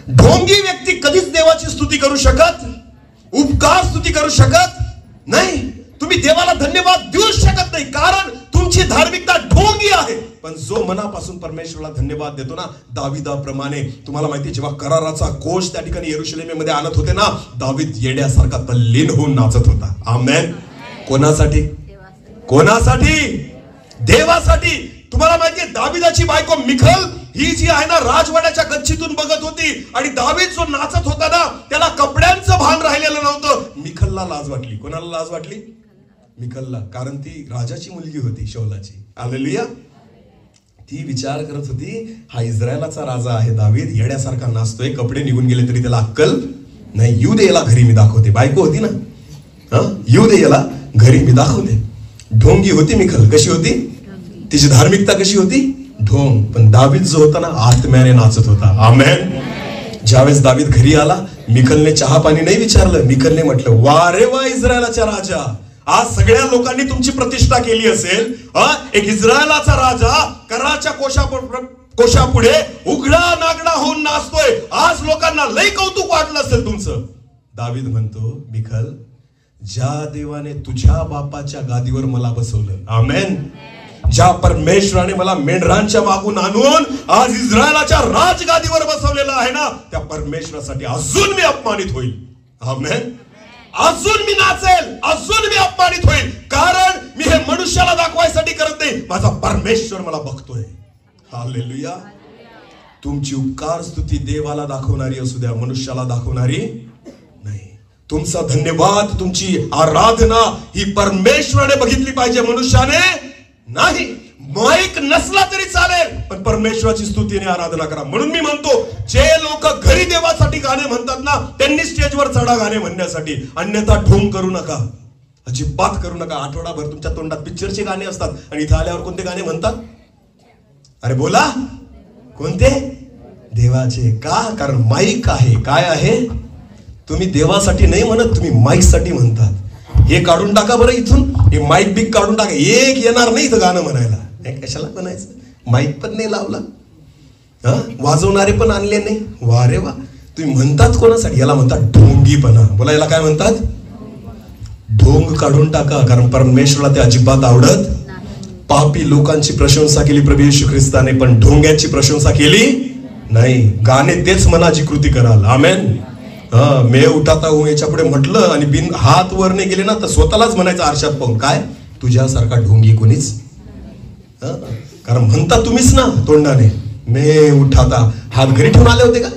A: ढोंगी व्यक्ती कधीच देवाची स्तुती करू शकत, उपकार स्तुती करू शकत नाही. तुम्ही देवाला धन्यवाद देऊ शकत नाही, कारण तुमची धार्मिकता ढोंगी आहे. पण जो मनापासून परमेश्वराला धन्यवाद देतो ना, दाविदाप्रमाणे, तुम्हाला माहिती, जेव्हा कराराचा कोष त्या ठिकाणी यरुशलेमेमध्ये आणत होते ना, दावीद येड्यासारखा तल्लीन होऊन नाचत होता. आमेन. कोणासाठी? कोणासाठी? देवासाठी. तुम्हाला माहितीये, दाविदाची बायको मिखल ही जी आहे ना, राजवाड्याच्या गच्चीतून बघत होती आणि दावीद जो नाचत होता ना, त्याला कपड्यांचं भान राहिलेलं नव्हतं. मिखलला लाज वाटली. कोणाला लाज वाटली? मिखलला. कारण ती राजाची मुलगी होती, शौलाची. हालेलुया. ती विचार करत होती, हा इस्रायलाचा राजा आहे दावीद, येड्यासारखा नाचतोय, कपडे निघून गेले तरी त्याला अक्कल नाही. येऊ दे याला घरी, मी दाखवते. बायको होती ना, येऊ दे याला घरी, मी दाखवते. ढोंगी होती मिखल. कशी होती? तिची धार्मिकता कशी होती? ढोंग. पण दावीद जो होता ना, आत्म्याने नाचत होता. आमेन. ज्यावेळेस दावीद घरी आला, मिखलने चहा पाणी नाही विचारलं. मिखलने म्हटलं, वा रे वा इस्रायलाच्या राजा, आज सगळ्या लोकांनी तुमची प्रतिष्ठा केली असेल. एक इस्रायलाचा राजा कराच्या कोशापुढे उघडा नागडा होऊन नाचतोय. आज लोकांना लय कौतुक वाटलं असेल तुमचं. दावीद म्हणतो, मिखल, ज्या देवाने तुझ्या बापाच्या गादीवर मला बसवलं, आमेन, ज्या परमेश्वराने मला मेंढरांच्या मागून आणून आज इस्रायलाच्या राजगादीवर बसवलेलं आहे ना, त्या परमेश्वरासाठी अजून मी अपमानित होईल. आमेन. अजून मी नाचेल, अजून मी अपमानित होईल. कारण मी हे मनुष्याला दाखवायसाठी करत नाही, माझा परमेश्वर मला बघतोय. हालेलुया. तुमची उपकार स्तुती देवाला दाखवणारी असू द्या, मनुष्याला दाखवणारी नाही. तुमचा धन्यवाद, तुमची आराधना ही परमेश्वराने बघितली पाहिजे, मनुष्याने नाही. माईक नसला तरी चालेल, पण परमेश्वराची स्तुतीने आराधना करा. म्हणून मी म्हणतो, जे लोक घरी देवासाठी गाणे म्हणतात ना, त्यांनी स्टेजवर चढा गाणे म्हणण्यासाठी, अन्यथा ढोंग करू नका, अजिबात करू नका. आठवडाभर तुमच्या तोंडात पिक्चरचे गाणे असतात आणि इथं आल्यावर कोणते गाणे म्हणतात? अरे बोला, कोणते? देवाचे. का? कारण माईक आहे. काय आहे? तुम्ही देवासाठी नाही म्हणत, तुम्ही माईक साठी म्हणतात. हे काढून टाका बरं इथून, हे माईक बिक काढून टाका. एक येणार नाही इथं गाणं म्हणायला. कशाला म्हणायचं? माईक पण नाही लावला, वाजवणारे पण आणले नाही. वा रे वा. तुम्ही म्हणतात कोणासाठी? याला म्हणतात ढोंगीपणा. बोला, याला काय म्हणतात? ढोंग काढून टाका, कारण परमेश्वराला ते अजिबात आवडत. पापी लोकांची प्रशंसा केली प्रभू येशू ख्रिस्ताने, पण ढोंग्याची प्रशंसा केली नाही. गाणे तेच मनाची कृती कराल. आमेन. मे उठाता हूं याच्या पुढे म्हटलं आणि बिन हात वर नाही गेले ना, तर स्वतःलाच म्हणायचं आरशात पाहून, काय तुझ्यासारखा ढोंगी कोणीच. कारण म्हणता तुम्हीच ना तोंडाने, मे उठाता. हात घरी ठेवून आले होते का?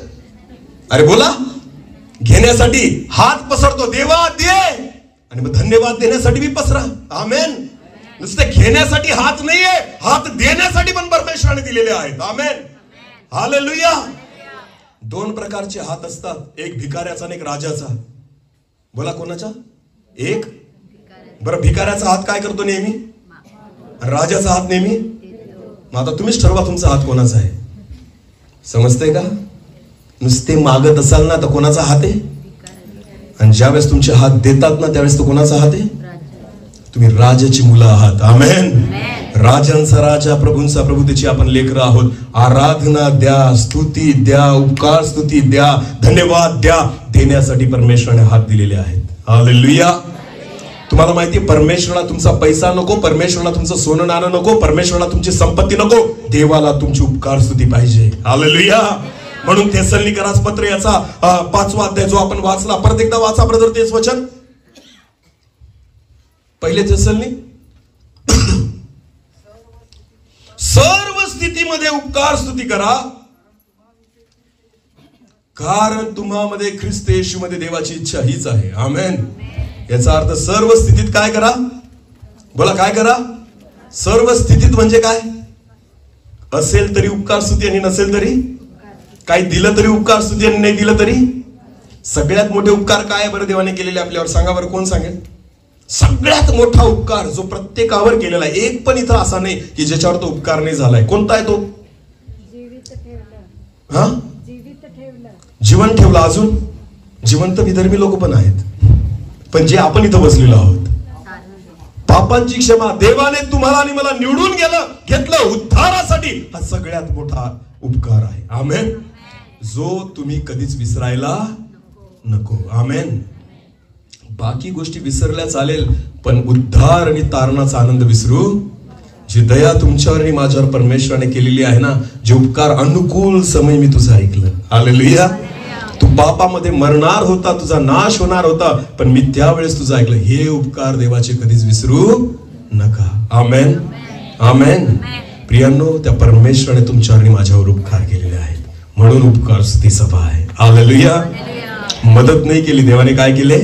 A: अरे बोला. घेण्यासाठी हात पसरतो, देवा दे, आणि मग धन्यवाद देण्यासाठी मी पसरा. आमेन. नुसते घेण्यासाठी हात नाहीये, हात देण्यासाठी पण परमेश्वराने दिलेले आहेत. आमेन. हालेलुया. दोन प्रकारचे हात असतात, एक भिकाऱ्याचा आणि एक राजाचा. बोला, कोणाचा? एक. बरं, भिकाऱ्याचा हात काय करतो नेहमी? राजाचा हात नेहमी. मग आता तुम्हीच ठरवा तुमचा हात कोणाचा आहे. समजते का? नुसते मागत असाल ना, तर कोणाचा हात आहे? आणि ज्यावेळेस तुमचे हात देतात ना, त्यावेळेस तो कोणाचा हात आहे? तुम्ही राजाची मुलं आहात. आमेन. राजांचा राजा, प्रभूंचा प्रभू, त्याची आपण लेकरं आहोत. आराधना द्या, स्तुती द्या, उपकार स्तुती द्या, धन्यवाद द्या. देण्यासाठी परमेश्वराने हात दिलेले आहेत. हालेलुया. तुम्हाला माहिती, परमेश्वराला तुमचा पैसा नको, परमेश्वराला तुमचं सोनं नाणं नको, परमेश्वराला तुमची संपत्ती नको, देवाला तुमची उपकार स्तुती पाहिजे. हालेलुया. म्हणून थेसलोनिकरास पत्र याचा 5वा अध्याय जो आपण वाचला, परत एकदा वाचा ब्रदर तेच वचन. पहिले थेसलोनिक, सर्व स्थितीमध्ये उपकार स्तुती करा, कारण तुम्हामध्ये ख्रिस्त येशूमध्ये देवाची इच्छा हीच आहे. आमेन. याचा अर्थ सर्व स्थितीत काय करा? बोला, काय करा? सर्व स्थितीत म्हणजे काय? असेल तरी उपकार स्तुती आणि नसेल तरी, काही दिलं तरी उपकार स्तुती आणि नाही दिलं तरी. सगळ्यात मोठे उपकार काय बरं देवाने केलेले आपल्यावर? सांगा बरं, कोण सांगेल? सगळ्यात मोठा उपकार जो प्रत्येकावर केलेला आहे, एक पण इथं असा नाही की ज्याच्यावर तो उपकार नाही झालाय. कोणता आहे तो? जीवन ठेवलं. अजून जिवंत विधर्मी लोक पण आहेत, पण जे आपण इथं बसलेलो आहोत. पापांची क्षमा, देवाने तुम्हाला आणि मला निवडून घेतलं उद्धारासाठी, हा सगळ्यात मोठा उपकार आहे. आमेन. जो तुम्ही कधीच विसरायला नको. आमेन. बाकी गोष्टी विसरल्या चालेल, पण उद्धार आणि तारणाचा आनंद विसरू. जी दया तुमच्यावर आणि माझ्यावर परमेश्वराने केलेली आहे ना, जे उपकार, अनुकूल समय मी तुझं ऐकलं. हालेलुया. तू पापामध्ये मरणार होता, तुझा नाश होणार होता, पण मी त्यावेळेस तुझं ऐकलं. हे उपकार देवाचे कधीच विसरू नका. आमेन. आमेन. प्रियांनो, त्या परमेश्वराने तुमच्यावर आणि माझ्यावर उपकार केलेले आहेत, म्हणून उपकार स्तुती सभा आहे. हालेलुया. मदत नाही केली देवाने, काय केले?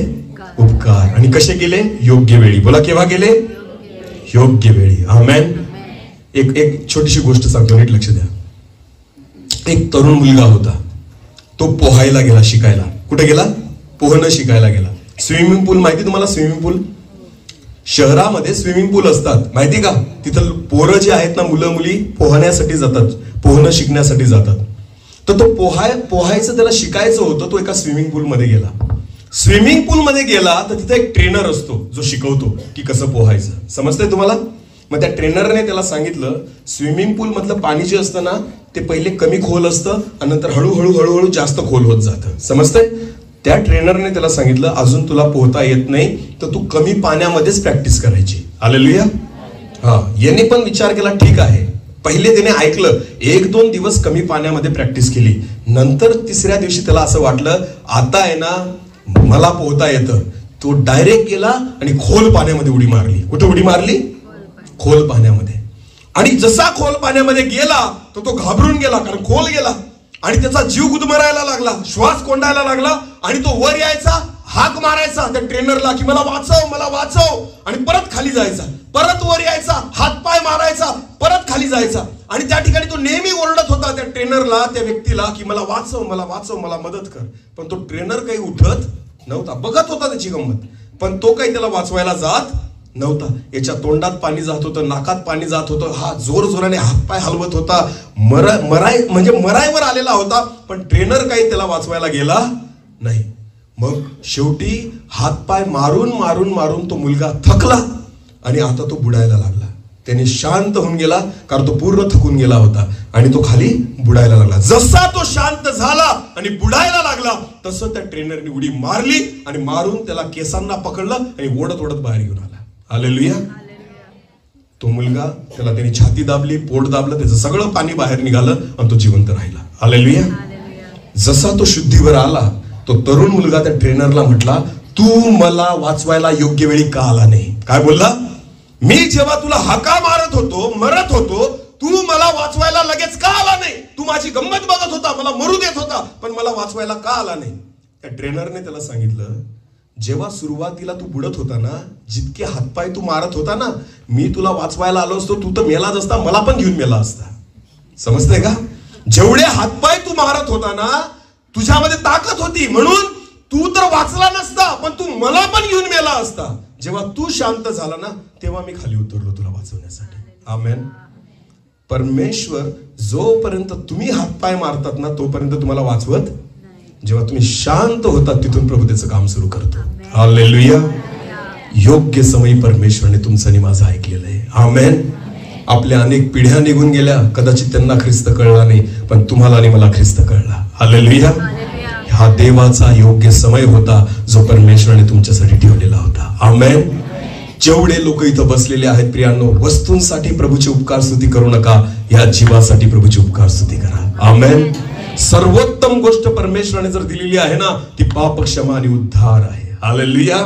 A: उपकार. आणि कसे केले? योग्य वेळी. बोला, केव्हा केले? योग्य वेळी. आमेन. एक छोटीशी गोष्ट सांगतो, नीट लक्ष द्या. एक तरुण मुलगा होता, तो पोहायला गेला, शिकायला. कुठे गेला? पोहणं शिकायला गेला. स्विमिंग पूल माहिती तुम्हाला? स्विमिंग पूल शहरामध्ये स्विमिंग पूल असतात, माहिती का? तिथं पोरं जे आहेत ना, मुलं मुली पोहण्यासाठी जातात, पोहणं शिकण्यासाठी जातात. तर तो पोहायचं त्याला शिकायचं होतं. तो एका स्विमिंग पूल मध्ये गेला. स्विमिंग पूल मध्ये गेला तर तिथे एक ट्रेनर असतो जो शिकवतो की कसं पोहायचं. समजतंय तुम्हाला? मग त्या ट्रेनरने त्याला सांगितलं, स्विमिंग पूल मधलं पाणी जे असतं ना, ते पहिले कमी खोल असतं आणि नंतर हळूहळू हळूहळू जास्त खोल होत जातं. समजतंय? त्या ट्रेनरने त्याला सांगितलं अजून तुला पोहता येत नाही तर तू कमी पाण्यामध्येच प्रॅक्टिस करायची. हालेलुया. हा, याने पण विचार केला ठीक आहे. पहिले त्याने ऐकलं, 1-2 दिवस कमी पाण्यामध्ये प्रॅक्टिस केली. नंतर तिसऱ्या दिवशी त्याला असं वाटलं आता आहे ना मला पोहता येतं. तो डायरेक्ट गेला आणि खोल पाण्यामध्ये उडी मारली. कुठे उडी मारली? खोल पाण्यामध्ये. आणि जसा खोल पाण्यामध्ये गेला तर तो घाबरून गेला, कारण खोल गेला आणि त्याचा जीव गुदमरायला लागला, श्वास कोंडायला लागला आणि तो वर यायचा, हाक मारायचा त्या ट्रेनरला की मला वाचव मला वाचव, आणि परत खाली जायचा, परत वर यायचा, हातपाय मारायचा, परत खाली जायचा. आणि त्या ठिकाणी तो नेहमी ओरडत होता त्या ट्रेनरला, त्या व्यक्तीला की मला वाचव मला वाचव, मला मदत कर. पण तो ट्रेनर काही उठत नव्हता, बघत होता त्याची गंमत, पण तो काही त्याला वाचवायला जात नव्हता. याच्या तोंडात पाणी जात होतं, नाकात पाणी जात होतं, हा जोर जोराने हातपाय हलवत होता, मरायवर आलेला होता, पण ट्रेनर काही त्याला वाचवायला गेला नाही. मग शेवटी हातपाय मारून मारून मारून तो मुलगा थकला आणि आता तो बुडायला लागला. त्याने शांत होऊन गेला, कारण तो पूर्ण थकून गेला होता आणि तो खाली बुडायला लागला. जसा तो शांत झाला आणि बुडायला लागला तसं त्या ट्रेनरने उडी मारली आणि मारून त्याला केसांना पकडलं आणि ओढत ओढत बाहेर घेऊन आला. हालेलुया. तो मुलगा, त्याला त्याने छाती दाबली, पोट दाबलं, त्याचं सगळं पाणी बाहेर निघालं आणि तो जिवंत राहिला. हालेलुया. जसा तो शुद्धीवर आला, तो तरुण मुलगा त्या ट्रेनरला म्हटला तू मला वाचवायला योग्य वेळी का आला नाही? काय बोलला? मी जेव्हा तुला हाका मारत होतो, मरत होतो, तू मला वाचवायला लगेच का आला नाही? तू माझी गंमत बघत होता, मला मरू देत होता, पण मला वाचवायला का आला नाही? त्या ट्रेनरने त्याला सांगितलं जेव्हा सुरुवातीला तू बुडत होता ना, जितके हातपाय तू मारत होता ना, मी तुला वाचवायला आलो असतो, तू तर मेलाच असता, मला पण घेऊन मेला असता. समजतंय का? जेवढे हातपाय तू मारत होता ना, तुझ्यामध्ये ताकद होती म्हणून तू तर वाचला नसता, पण तू मला पण घेऊन मेला असता. जेव्हा तू शांत झाला ना, तेव्हा मी खाली उतरलो तुला वाचवण्यासाठी. आमेन. परमेश्वर जोपर्यंत तुम्ही हातपाय मारतात ना, तोपर्यंत तुम्हाला वाचवत. जेव्हा तुम्ही शांत होतात तिथून प्रभू त्याचं काम सुरू करतो. हालेलुया. योग्य समयी परमेश्वरने तुमचं आणि माझं ऐकलेलं आहे. आमेन. आपल्या अनेक पिढ्या निघून गेल्या, कदाचित त्यांना ख्रिस्त कळला नाही, पण तुम्हाला आणि मला ख्रिस्त कळला. हालेलुया. हा देवाचा योग्य समय होता जो परमेश्वराने तुमच्यासाठी ठेवलेला होता. आमेन. जेवढे लोक इथं बसलेले आहेत प्रियांनो, वस्तूंसाठी प्रभूची उपकार स्तुती करू नका, या जीवासाठी प्रभूची उपकार स्तुती करा. आमेन. सर्वोत्तम गोष्ट परमेश्वराने जर दिलेली आहे ना, ती पाप क्षमा आणि उद्धार आहे. हालेलुया.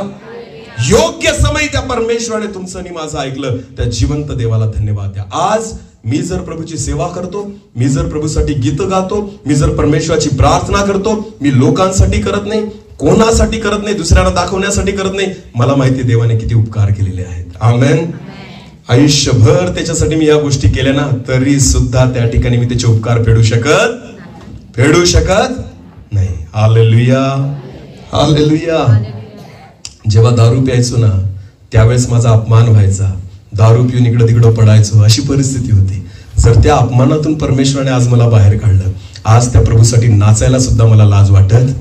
A: योग्य समय त्या परमेश्वराने तुमचं आणि माझं ऐकलं, त्या जिवंत देवाला धन्यवाद द्या. आज मी जर प्रभूची सेवा करतो, मी जर प्रभूसाठी गीत गातो, मी जर परमेश्वराची प्रार्थना करतो, मी लोकांसाठी करत नाही, कोणासाठी करत नाही, दुसऱ्यांना दाखवण्यासाठी करत नाही. मला माहिती देवाने किती उपकार केलेले आहेत. आमेन. आयुष्यभर त्याच्यासाठी मी या गोष्टी केल्या ना, तरी सुद्धा त्या ठिकाणी मी त्याचे उपकार फेडू शकत नाही. हालेलुया. हालेलुया. जेव्हा दारू प्यायचो ना, त्यावेळेस माझा अपमान व्हायचा, दारू पिऊन इकडं तिकडं पडायचो, अशी परिस्थिती होती. जर त्या अपमानातून परमेश्वराने आज मला बाहेर काढलं, आज त्या प्रभूसाठी नाचायला सुद्धा मला लाज वाटत,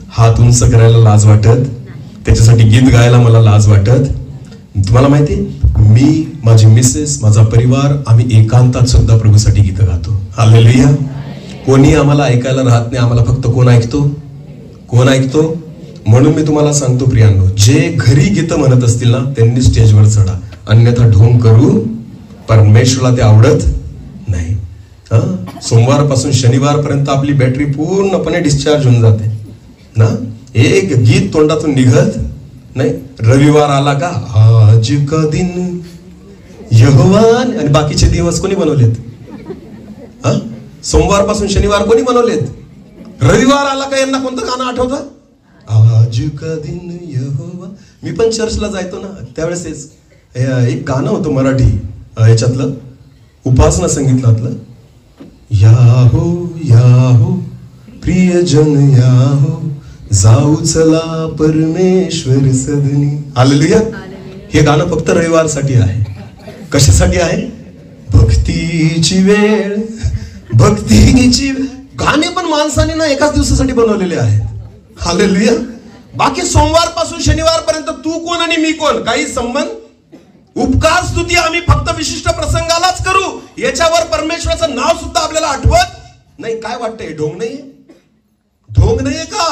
A: हात उंच करायला लाज वाटत, त्याच्यासाठी गीत गायला मला लाज वाटत. तुम्हाला माहिती, मी, माझी मिसेस, माझा परिवार, आम्ही एकांतात सुद्धा प्रभूसाठी गीत गातो. हालेलुया. कोणी आम्हाला ऐकायला राहत नाही, आम्हाला फक्त कोण ऐकतो? म्हणून मी तुम्हाला सांगतो प्रियांनो, जे घरी गीत म्हणत असतील ना, त्यांनी स्टेजवर चढा, अन्यथा ढोंग करू परमेश्वराला ते आवडत नाही. सोमवारपासून शनिवारपर्यंत आपली बॅटरी पूर्णपणे डिस्चार्ज होऊन जाते ना, एक गीत तोंडातून निघत नाही. रविवार आला का, आज का दिन यहोवाने, आणि बाकीचे दिवस कोणी बनवलेत? सोमवारपासून शनिवार कोणी बनवलेत? रविवार आला का यांना कोणतं गाणं आठवतं? आज का दिन यहोवा. मी पण चर्चला जायचो ना, त्यावेळेस एक गाणं होतं मराठी याच्यातलं, उपासना संगीतातलं, याहो याहो प्रियजन याहो, जाऊ चला परमेश्वर सदनी. हालेलुया. हे गाणं फक्त रविवारसाठी आहे. कशासाठी आहे? भक्तीची वेळ. गाणे पण माणसाने ना एकाच दिवसासाठी बनवलेले आहेत. हालेलुया. बाकी सोमवारपासून शनिवारपर्यंत तू कोण आणि मी कोण काही संबंध उपकार स्तुती आम्ही फक्त विशिष्ट प्रसंगालाच करू, याच्यावर परमेश्वराचं नाव सुद्धा आपल्याला आठवत नाही. काय वाटतंय, ढोंग नाहीये? ढोंग नाहीये का?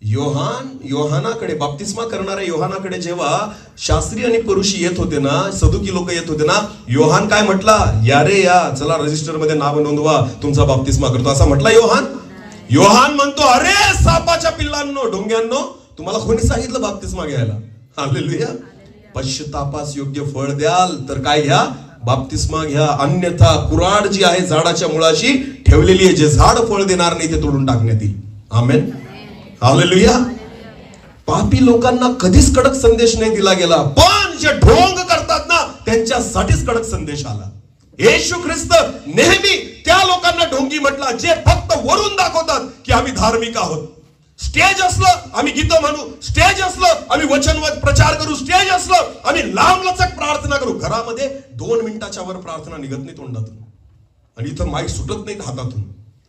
A: योहानाकडे, बाप्तिस्मा करणाऱ्या योहानाकडे जेव्हा शास्त्री आणि परुषी येत होते ना, सदुकी लोक येत होते ना, योहान काय म्हटला? या रे या, चला रजिस्टर मध्ये नाव नोंदवा, तुमचा बाप्तिस्मा करतो, असा म्हटला योहान? योहान म्हणतो, अरे सापाच्या पिल्लांनो, ढोंग्यांनो, तुम्हाला कोणी सांगितलं बाप्तिस्मा घ्यायला? हालेलुया. पश्चातापास योग्य फळ द्याल तर काय घ्या? बाप्तिस्मा घ्या, अन्यथा कुऱ्हाड जी आहे झाडाच्या मुळाशी ठेवलेली आहे, जे झाड फळ देणार नाही ते तोडून टाकण्यात येईल. आमेन. हालेलुया. पापी लोकांना कधीच कडक संदेश नाही दिला गेला, पण जे ढोंग करतात ना त्यांच्यासाठीच कडक संदेश आला. येशू ख्रिस्त नेहमी त्या लोकांना ढोंगी म्हटला जे फक्त वरून दाखवतात की आम्ही धार्मिक आहोत. स्टेज असलं आम्ही गीत म्हणू, स्टेज असलं आम्ही वचनवत प्रचार करू, स्टेज असलं आम्ही लांबलचक प्रार्थना करू. घरामध्ये 2 मिनिटाच्या वर प्रार्थना निघत नाही तोंडातून, आणि इथं माईक सुटत नाहीत हातातून.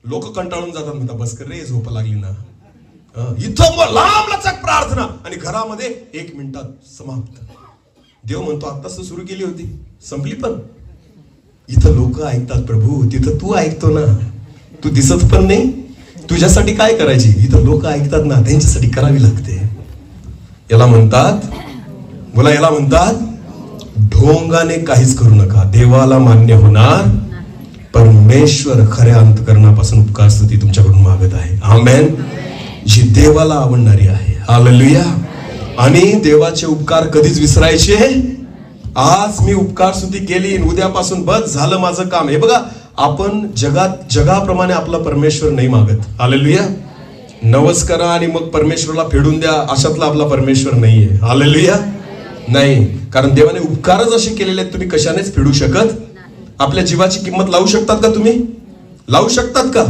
A: लोक कंटाळून जातात, म्हणतात बस कर रे, झोप लागली ना. इथं लांबलचक प्रार्थना, आणि घरामध्ये 1 मिनिटात समाप्त. देव म्हणतो आत्ताच सुरू केली होती, संपली. पण इथं लोक ऐकतात प्रभू, तिथं तू ऐकतो ना, तू दिसत पण नाही. तुझ्यासाठी काय करायची? इथं लोक ऐकतात ना, त्यांच्यासाठी करावी लागते. याला म्हणतात, बोला, याला म्हणतात ढोंगाने काहीच करू नका, देवाला मान्य होणार. परमेश्वर खऱ्या अंतकरणापासून उपकार स्तुती तुमच्याकडून मागत आहे. आमेन. जी देवाला आवडणारी आहे. हालेलुया. आणि देवाचे उपकार कधीच विसरायचे. आज मी उपकार स्तुती केली, उद्यापासून बस झालं माझं काम. हे बघा, आपण जगाप्रमाणे आपला परमेश्वर नाही मागत. हालेलुया. नवस करा आणि मग परमेश्वराला फेडून द्या, अशातला आपला परमेश्वर नाहीये. हालेलुया. नाही, कारण देवाने उपकारच असे केलेले आहेत, तुम्ही कशानेच फेडू शकत. आपल्या जीवाची किंमत लावू शकतात का तुम्ही? लावू शकतात का?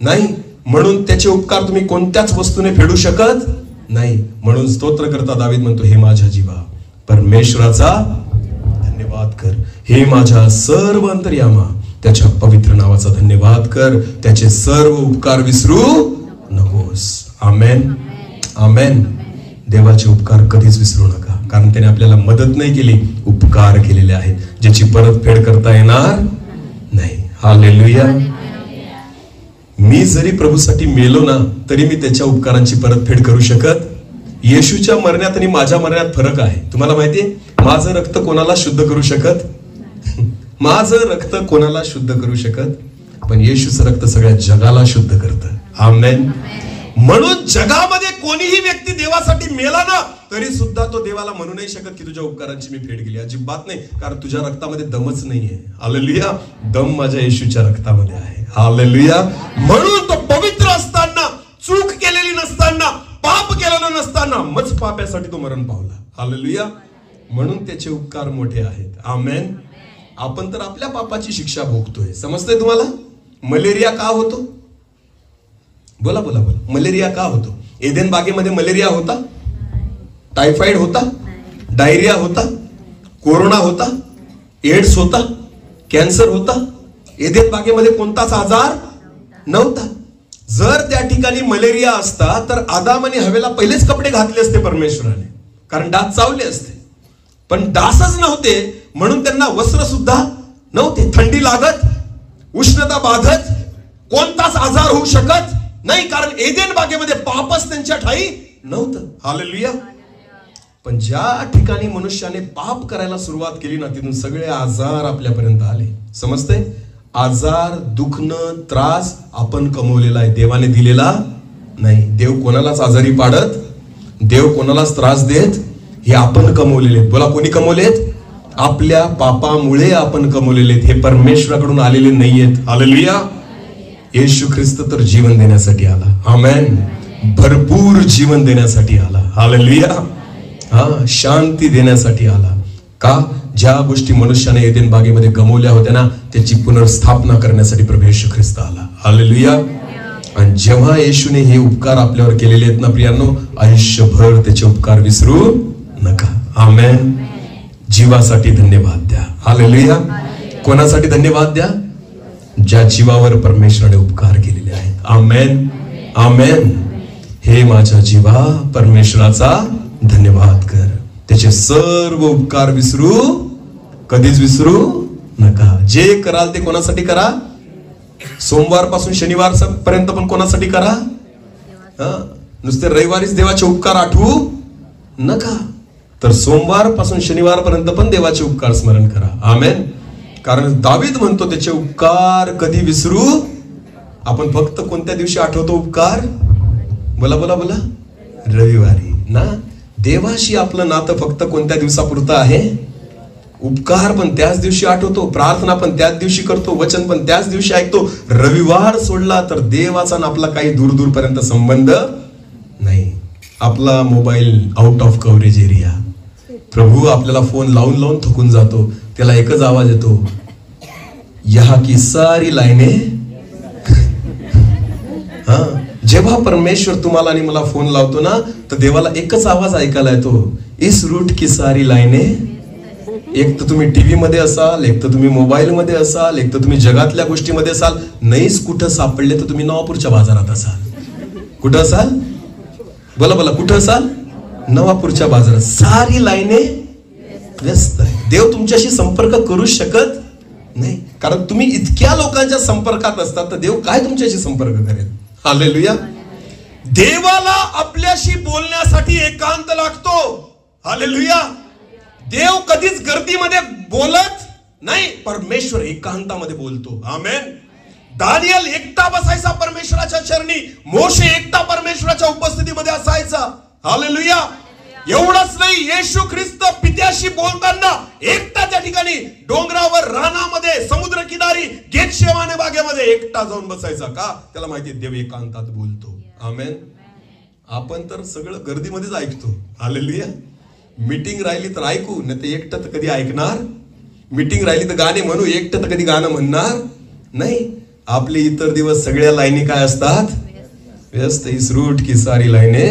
A: नाही. म्हणून त्याचे उपकार तुम्ही कोणत्याच वस्तूने फेडू शकत नाही. म्हणून स्तोत्र करता दावीद म्हणतो, हे माझ्या जीवा परमेश्वराचा धन्यवाद कर, हे माझ्या सर्व अंतर्यामा त्याच्या पवित्र नावाचा धन्यवाद कर, त्याचे सर्व उपकार विसरू नकोस. आमेन. आमेन. देवाचे उपकार कधीच विसरू नका, कारण त्याने आपल्याला मदत नाही केली, उपकार केलेले आहेत ज्याची परतफेड करता येणार नाही. हालेलुया. मी जरी प्रभूसाठी मेलो ना, तरी मी त्याच्या उपकारांची परतफेड करू शकत. येशूच्या मरण्यात आणि माझ्या मरण्यात फरक आहे. तुम्हाला माहितीये, माझं रक्त कोणाला शुद्ध करू शकत? माझं रक्त कोणाला शुद्ध करू शकत? पण येशूचं रक्त सगळ्या जगाला शुद्ध करतं. आमेन. म्हणून जगामध्ये कोणीही व्यक्ती देवासाठी मेला ना, तरी सुद्धा तो देवाला म्हणू नाही शकत की तुझ्या उपकारांची मी फेड केली. अजिबात नाही, कारण तुझ्या रक्तामध्ये दमच नाहीये. हालेलुया. दम माझ्या येशूच्या रक्तामध्ये आहे. हालेलुया. म्हणून तो पवित्र असताना, चूक केलेली नसताना, पाप केलेलं नसताना, मज पाप्यासाठी तो मरण पावला. हालेलुया. म्हणून त्याचे उपकार मोठे आहेत. आमेन. आपण तर आपल्या पापाची शिक्षा भोगतोय. समजतंय तुम्हाला? मलेरिया का होतो? बोला बोला बोला. मलेरिया का होतो? एदेन बागेमध्ये मलेरिया होता? टायफॉइड होता? डायरिया होता? कोरोना होता? एड्स होता? कॅन्सर होता? एदेन बागेमध्ये कोणताच आजार नव्हता. जर त्या ठिकाणी मलेरिया असता तर आदाम आणि हवेला पहिलेच कपडे घातले असते परमेश्वराने, कारण डास चावले असते. पण डासच नव्हते म्हणून त्यांना वस्त्र सुद्धा नव्हते. थंडी लागत, उष्णता बाधत, कोणताच आजार होऊ शकत नाही, कारण एदेन बागेमध्ये पापच त्यांच्या ठाई नव्हतं. हालेलुया. पण ज्या ठिकाणी मनुष्याने पाप करायला सुरुवात केली ना, तिथून सगळे आजार आपल्यापर्यंत आले. समजते? आजार, दुखणं, त्रास आपण कमवलेला आहे, देवाने दिलेला नाही. देव कोणालाच आजारी पाडत, देव कोणालाच त्रास देत, हे आपण कमवलेले आहेत. बोला, कोणी कमवलेत? आपल्या पापामुळे आपण कमवलेले आहेत, हे परमेश्वराकडून आलेले नाहीयेत. हालेलुया. येशू ख्रिस्त तर जीवन देण्यासाठी आला. आमेन. भरपूर जीवन देण्यासाठी आला. हालेलुया. शांती देण्यासाठी आला. का? ज्या गोष्टी मनुष्याने एदेन बागेमध्ये गमावल्या होत्या ना, त्याची पुनर्स्थापना करण्यासाठी प्रभू येशू ख्रिस्त आला. हालेलुया. आणि जेव्हा येशूने हे उपकार आपल्यावर केलेले आहेत ना प्रियांनो, आयुष्यभर त्याचे उपकार विसरू नका. आमेन. जीवासाठी धन्यवाद द्या. हालेलुया. कोणासाठी धन्यवाद द्या? ज्या जीवावर परमेश्वराने उपकार केलेले आहेत. आमेन. आमेन. हे माझ्या जीवा परमेश्वराचा धन्यवाद कर, त्याचे सर्व उपकार विसरू कधीच विसरू नका. जे कराल ते कोणासाठी करा? सोमवार पासून शनिवार पर्यंत पण कोणासाठी करा? नुसते रविवारीच देवाचे उपकार आठवू नका, तर सोमवार पासून शनिवार पर्यंत पण देवाचे उपकार स्मरण करा. आमेन. कारण दावीद म्हणतो त्याचे उपकार कधी विसरू. आपण फक्त कोणत्या दिवशी आठवतो उपकार? बोला बोला बोला. रविवारी ना. देवाशी आपलं नातं फक्त कोणत्या दिवसापुरतं आहे? उपकार पण त्याच दिवशी आठवतो, प्रार्थना पण त्याच दिवशी करतो, वचन पण त्याच दिवशी ऐकतो. रविवार सोडला तर देवाचा आणि आपला काही दूर दूर पर्यंत संबंध नाही. आपला mobile out of coverage area. प्रभू आपल्याला फोन लावून लावून थकून जातो, त्याला एकच आवाज येतो, यहा की सारी लाईने. हा, जेव्हा परमेश्वर तुम्हाला आणि मला फोन लावतो ना, तर देवाला एकच आवाज ऐकायला येतो, इस रूट की सारी लाईने. एक तर तुम्ही टीव्ही मध्ये असाल, एक तर तुम्ही मोबाईल मध्ये असाल, एक तर तुम्ही जगातल्या गोष्टीमध्ये असाल. नाहीच कुठं सापडले तर तुम्ही नवापूरच्या बाजारात असाल. कुठं असाल? बोला बोला. कुठं असाल? नवापूरच्या बाजारात. सारी लाईने व्यस्त आहे. देव तुमच्याशी संपर्क करू शकत नाही, कारण तुम्ही इतक्या लोकांच्या संपर्कात असतात, तर देव काय तुमच्याशी संपर्क करेल? हालेलुया. देवाला आपल्याशी बोलण्यासाठी एकांत लागतो. हालेलुया. देव कधीच गर्दीमध्ये बोलत नाही, परमेश्वर एकांतामध्ये बोलतो. आमेन. दानियल एकटा बसायचा परमेश्वराच्या चरणी, मोशे एकटा परमेश्वराच्या उपस्थितीमध्ये असायचा. हालेलुया. एवढंच नाही, येशू ख्रिस्त पित्याशी बोलताना एकटा त्या ठिकाणी डोंगरावर, रानामध्ये, समुद्र किनारी, गेतशेमाने बागेमध्ये एकटा जाऊन बसायचा. का? त्याला माहिती देव एकांतात बोलतो. आमेन. आपण तर सगळं गर्दीमध्येच ऐकतो. हालेलुया. मीटिंग राहिली तर ऐकू, नाही तर एकटं तर कधी ऐकणार. मीटिंग राहिली तर गाणे म्हणू, एकटं तर कधी गाणं म्हणणार नाही. आपले इतर दिवस सगळ्या लाईनी काय असतात? व्यस्त. इस रूट की सारी लाईने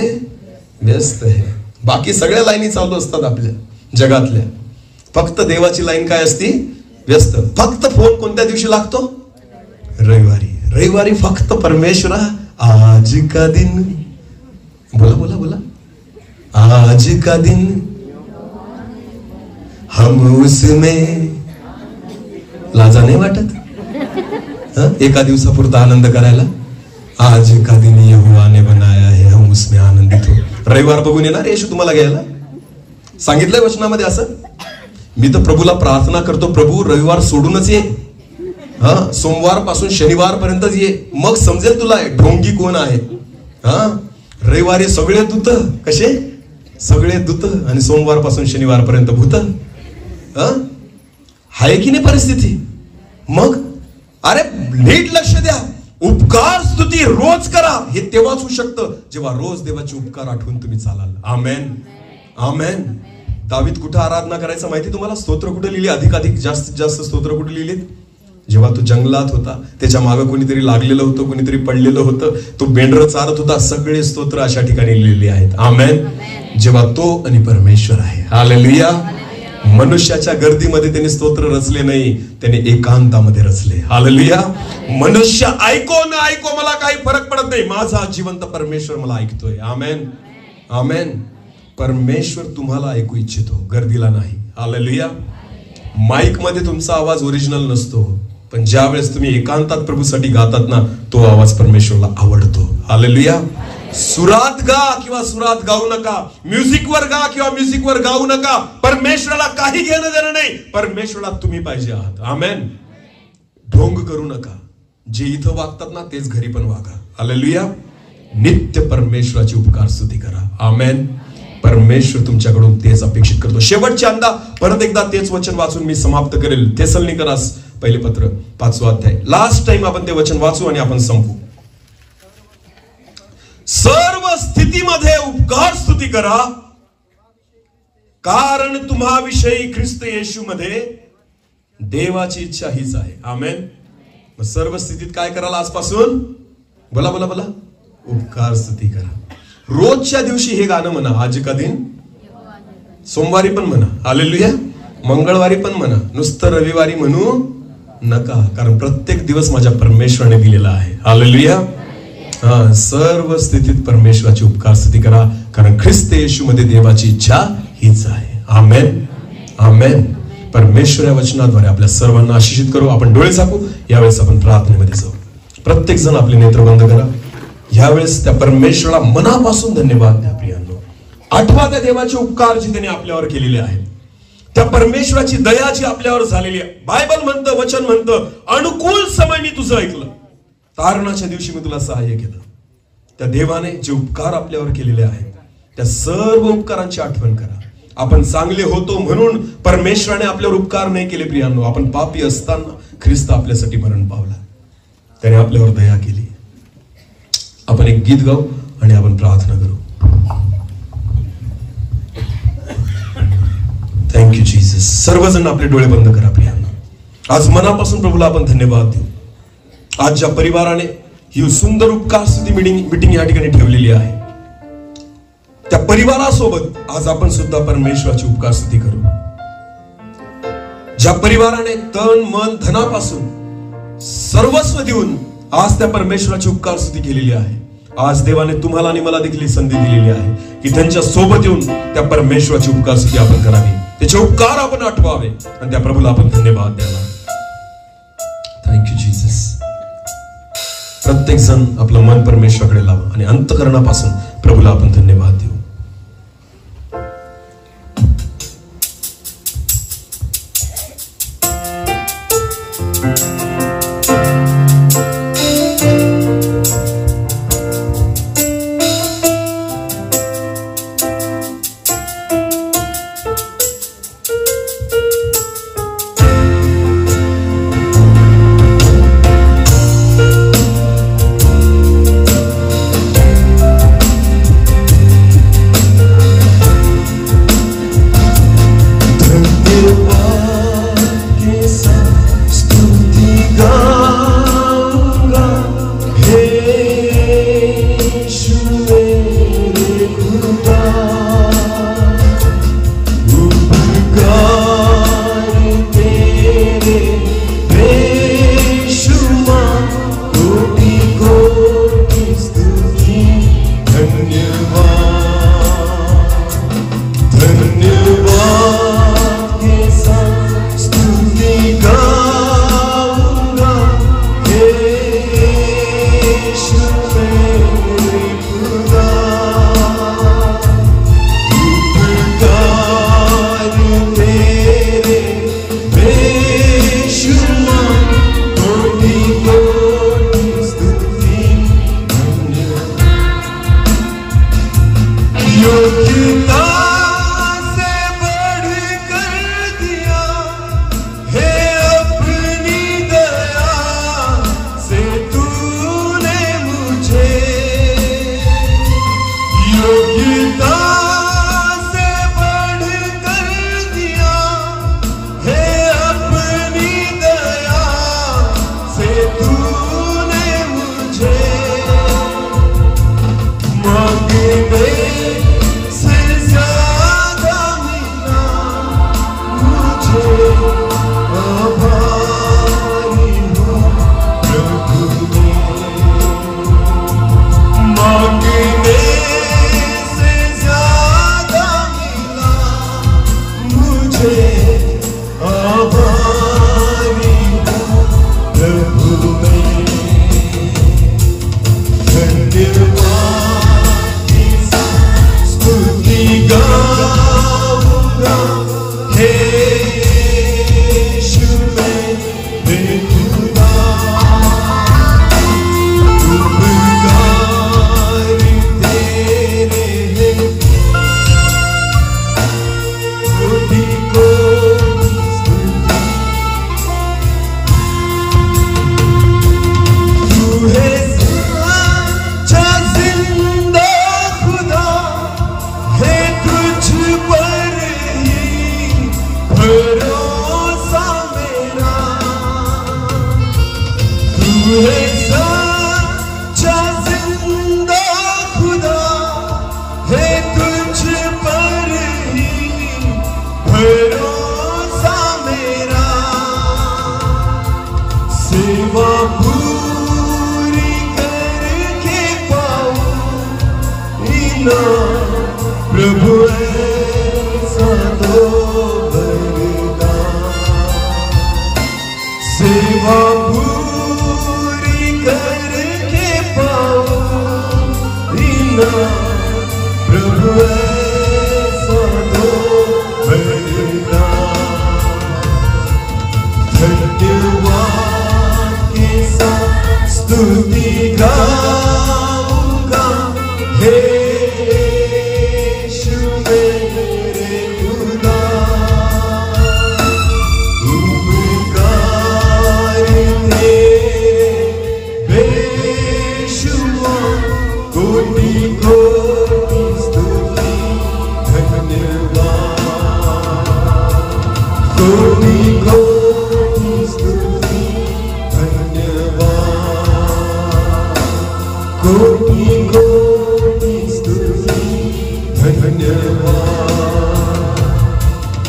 A: व्यस्त आहे. बाकी सगळ्या लाईनी चालू असतात आपल्या जगातल्या. फक्त देवाची लाईन काय असती? व्यस्त. फक्त फोन कोणत्या दिवशी लागतो? रविवारी. रविवारी फक्त परमेश्वरा आज का दिन. बोला बोला बोला. आज का दिन हम उसमें. लाजा नाही वाटत एका दिवसापुरता आनंद करायला? आज का दिन यहोवाने बनाया है, हम उसमें आनंदित हो. रविवार बघून येणार येशू तुम्हाला घ्यायला? सांगितलंय वचनामध्ये असं. मी तर प्रभूला प्रार्थना करतो, प्रभू रविवार सोडूनच ये. हा, सोमवार पासून शनिवार पर्यंतच ये, मग समजेल तुला ढोंगी कोण आहे. हा, रविवारी सगळे दूत. कसे? सगळे दूत. आणि सोमवार पासून शनिवार पर्यंत भूत. आहे की नाही परिस्थिती? मग अरे नीट लक्ष द्या. उपकार स्तुती रोज करा. हे तेव्हाच होऊ शकतं जेव्हा रोज देवाचे उपकार आठवून तुम्ही चालाल. आमेन. आमेन. दावीद कुठं आराधना करायचं माहिती तुम्हाला? स्तोत्र कुठे लिहिली? अधिकाधिक जास्तीत जास्त स्तोत्र कुठे लिहिलीत? जेव्हा तो जंगलात होता, त्याच्या मागे कोणीतरी लागलेलं होतं, कोणीतरी पडलेलं होतं, तो मेंढरं चारत होता. सगळे स्तोत्र अशा ठिकाणी लिहिलेले आहेत. आमेन. जेव्हा तो आणि परमेश्वर आहे. हालेलुया. मनुष्याच्या गर्दीमध्ये त्यांनी स्तोत्र रचले नाही, त्यांनी एकांतामध्ये रचले. हालेलुया. मनुष्य ऐको न ऐको मला काही फरक पडत नाही, माझा जिवंत परमेश्वर मला ऐकतोय. आमेन. आमेन. परमेश्वर तुम्हाला ऐकू इच्छितो, गर्दीला नाही. हालेलुया. माईक मध्ये तुमचा आवाज ओरिजिनल नसतो, पण ज्या वेळेस तुम्ही एकांतात प्रभूसाठी गातात ना, तो आवाज परमेश्वरला आवडतो. हालेलुया. सुरात गा किंवा सुरात गाऊ नका, म्युझिकवर गा किंवा म्युझिकवर गाऊ नका, परमेश्वराला काही घेणं देणं नाही. परमेश्वराला तुम्ही पाहिजे आहात. आमेन. ढोंग करू नका. जे इथं वागतात ना तेच घरी पण वागा. हालेलुया. नित्य परमेश्वराची उपकार स्तुती करा. आमेन. परमेश्वर तुमच्याकडून तेच अपेक्षित करतो. शेवटच्यांदा परत एकदा तेच वचन वाचून मी समाप्त करेल. थेसलोनिकरास पहिले पत्र 5वा अध्याय. लास्ट टाइम आपण ते वचन वाचू आणि आपण संपू. सर्व स्थितीमध्ये उपकार स्तुती करा, कारण तुम्हाविषयी ख्रिस्त येशू मध्ये देवाची इच्छा हीच आहे. आमेन. सर्व स्थितीत काय कराल आजपासून? बोला बोला बोला. उपकार स्तुती करा. रोजच्या दिवशी हे गाणं म्हणा, आज का दिन. सोमवारी पण म्हणा. हालेलुया. मंगळवारी पण म्हणा. नुसतं रविवारी म्हणू नका, कारण प्रत्येक दिवस माझ्या परमेश्वराने दिलेला आहे. हालेलुया. सर्व स्थितीत परमेश्वराची उपकार स्तुती करा, कारण ख्रिस्त येशू मध्ये देवाची इच्छा हीच आहे. आमेन आमेन. परमेश्वर या वचनाद्वारे आपल्या सर्वांना आशीषित करू. आपण डोळे झाकू. यावेळेस आपण प्रार्थनेमध्ये जाऊ. प्रत्येक जण आपले नेत्र बंद करा. यावेळेस त्या परमेश्वराला मनापासून धन्यवाद द्या. प्रियांनो, आठवा त्या देवाचे उपकार जे त्याने आपल्यावर केलेले आहेत, त्या परमेश्वराची दया जी आपल्यावर झालेली आहे. बायबल म्हणतं, वचन म्हणतं, अनुकूल समय मी तुझं ऐकलं, तारणाच्या दिवशी मी तुला सहाय्य केलं. त्या देवाने जे उपकार आपल्यावर केलेले आहेत त्या सर्व उपकारांची आठवण करा. आपण चांगले होतो म्हणून परमेश्वराने आपल्यावर उपकार नाही केले. प्रियांनो, आपण पापी असताना ख्रिस्त आपल्यासाठी मरण पावला, त्याने आपल्यावर दया केली. आपण एक गीत गाऊ आणि आपण प्रार्थना करू. Thank you Jesus. सर्वजण आपले डोळे बंद करा. प्रियांनो, आज मनापासून प्रभूला आपण धन्यवाद देऊ. आज ज्या परिवाराने ही सुंदर उपकार स्तुती मीटिंग या ठिकाणी ठेवलेली आहे, त्या परिवारासोबत आज आपण सुद्धा परमेश्वराची उपकार स्तुती करू. ज्या परिवाराने तन मन धनापासून सर्वस्व देऊन आज त्या परमेश्वराची उपकार स्तुती केलेली आहे, आज देवाने तुम्हाला आणि मला देखील संधी दिलेली आहे की त्यांच्या सोबत येऊन त्या परमेश्वराची उपकार स्तुती आपण करावी, त्याचे उपकार आपण आठवावे आणि त्या प्रभूला आपण धन्यवाद द्यावा. Thank you Jesus. प्रत्येक जण आपलं मन परमेश्वराकडे लावा आणि अंतःकरणापासून प्रभूला आपण धन्यवाद देऊ.
C: प्रभु ऐसा तो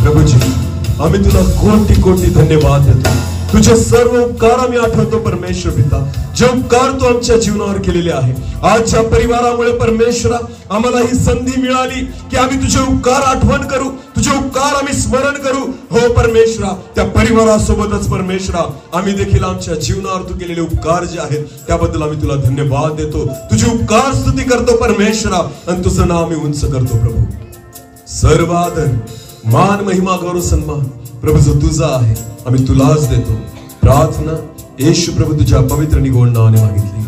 B: प्रभूजी, आम्ही तुला कोटी कोटी धन्यवाद देतो. तुझे सर्व उपकार आम्ही आठवतो परमेश्वर पिता, जे उपकार तू आमच्या जीवनावर केलेले आहे. आजच्या परिवारामुळे परमेश्वरा आम्हाला ही संधी मिळाली की आम्ही तुझे उपकार आठवण करू, तुझे उपकार आम्ही स्मरण करू. हो परमेश्वरा, त्या परिवारासोबतच परमेश्वरा आम्ही देखील आमच्या जीवनावर तू केलेले उपकार जे आहेत त्याबद्दल आम्ही तुला धन्यवाद देतो. तुझी उपकार स्तुती करतो परमेश्वरा आणि तुझं नाव आम्ही उंच करतो. प्रभू, सर्व आदर, मान, महिमा, गौरव, सन्मान प्रभू जो तुझा आहे आम्ही तुलाच देतो. प्रार्थना येशू प्रभू तुझ्या पवित्र निगोड नावाने मागितली.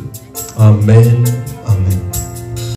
B: आमेन.